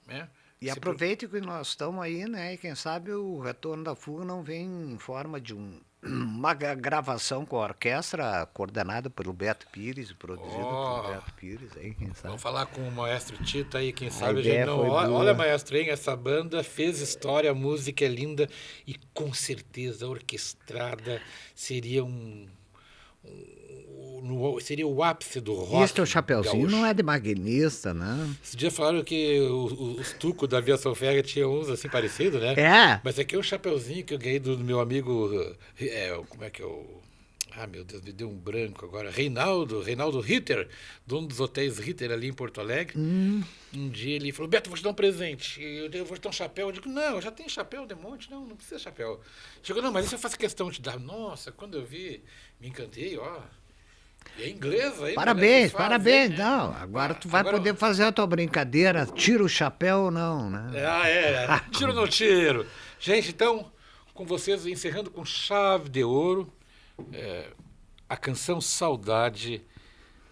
né? E aproveite que nós estamos aí, né? E quem sabe o retorno da Fuga não vem em forma de uma gravação com a orquestra coordenada pelo Beto Pires e produzida pelo Beto Pires. Aí, quem sabe? Vamos falar com o maestro Tito aí, quem sabe a gente não... Olha, maestro, hein? Essa banda fez história, a música é linda e com certeza orquestrada seria seria o ápice do rock. Este é o chapeuzinho, gaúcho. não é de maquinista, né? Esse dia falaram que os tucos da aviação férrea tinham uns assim parecidos, né? É. Mas aqui é um chapeuzinho que eu ganhei do meu amigo. Como é que é o. Ah, meu Deus, me deu um branco agora. Reinaldo Ritter, de um dos hotéis Ritter ali em Porto Alegre. Um dia ele falou: Beto, vou te dar um presente. Eu vou te dar um chapéu. Eu digo: não, eu já tenho chapéu de monte. Não precisa de chapéu. Chegou: não, mas isso eu faço questão de te dar. Nossa, quando eu vi, me encantei, ó. E é inglês aí. Parabéns. Não, agora tu vai poder fazer a tua brincadeira. Tira o chapéu ou não, né? Tiro ou não tiro? Gente, então, com vocês, encerrando com chave de ouro, a canção Saudade,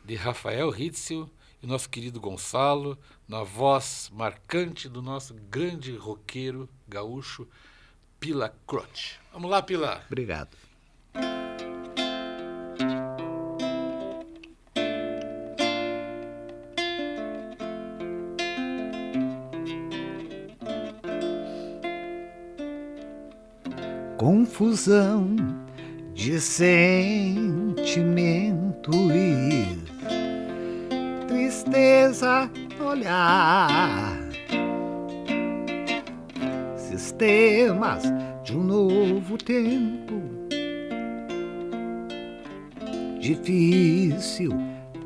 de Rafael Ritzel e nosso querido Gonçalo, na voz marcante do nosso grande roqueiro gaúcho, Pila Croce. Vamos lá, Pila. Obrigado. Confusão de sentimento e tristeza no olhar, sistemas de um novo tempo, difícil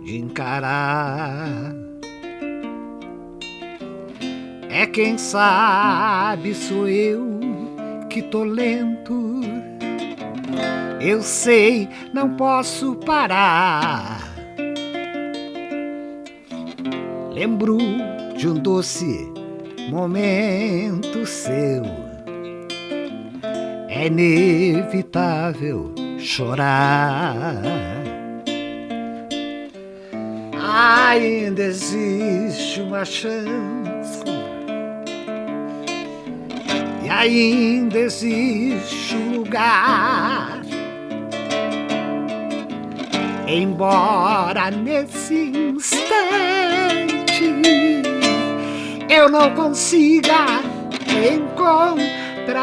de encarar. É quem sabe sou eu que tô lento, eu sei, não posso parar. Lembro de um doce momento seu, é inevitável chorar. Ainda existe uma chance, e ainda existe um lugar. Embora nesse instante eu não consiga encontrar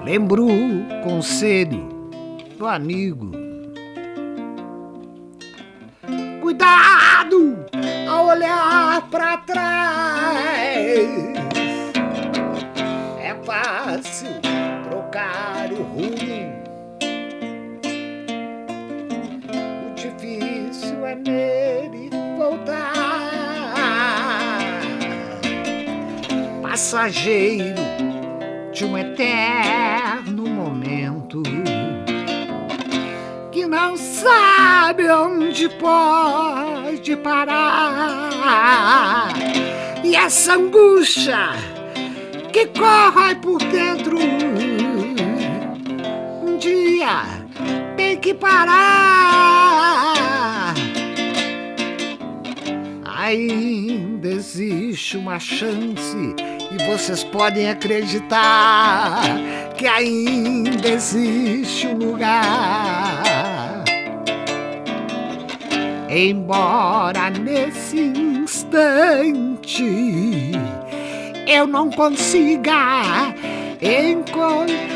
lembro o conselho do amigo: cuidado ao olhar pra trás, é fácil trocar o rumo, o difícil é nele voltar. Passageiro de um eterno momento que não sabe onde pode parar, e essa angústia que corre por dentro um dia tem que parar. Ainda existe uma chance e vocês podem acreditar que ainda existe um lugar. Embora nesse instante eu não consiga encontrar.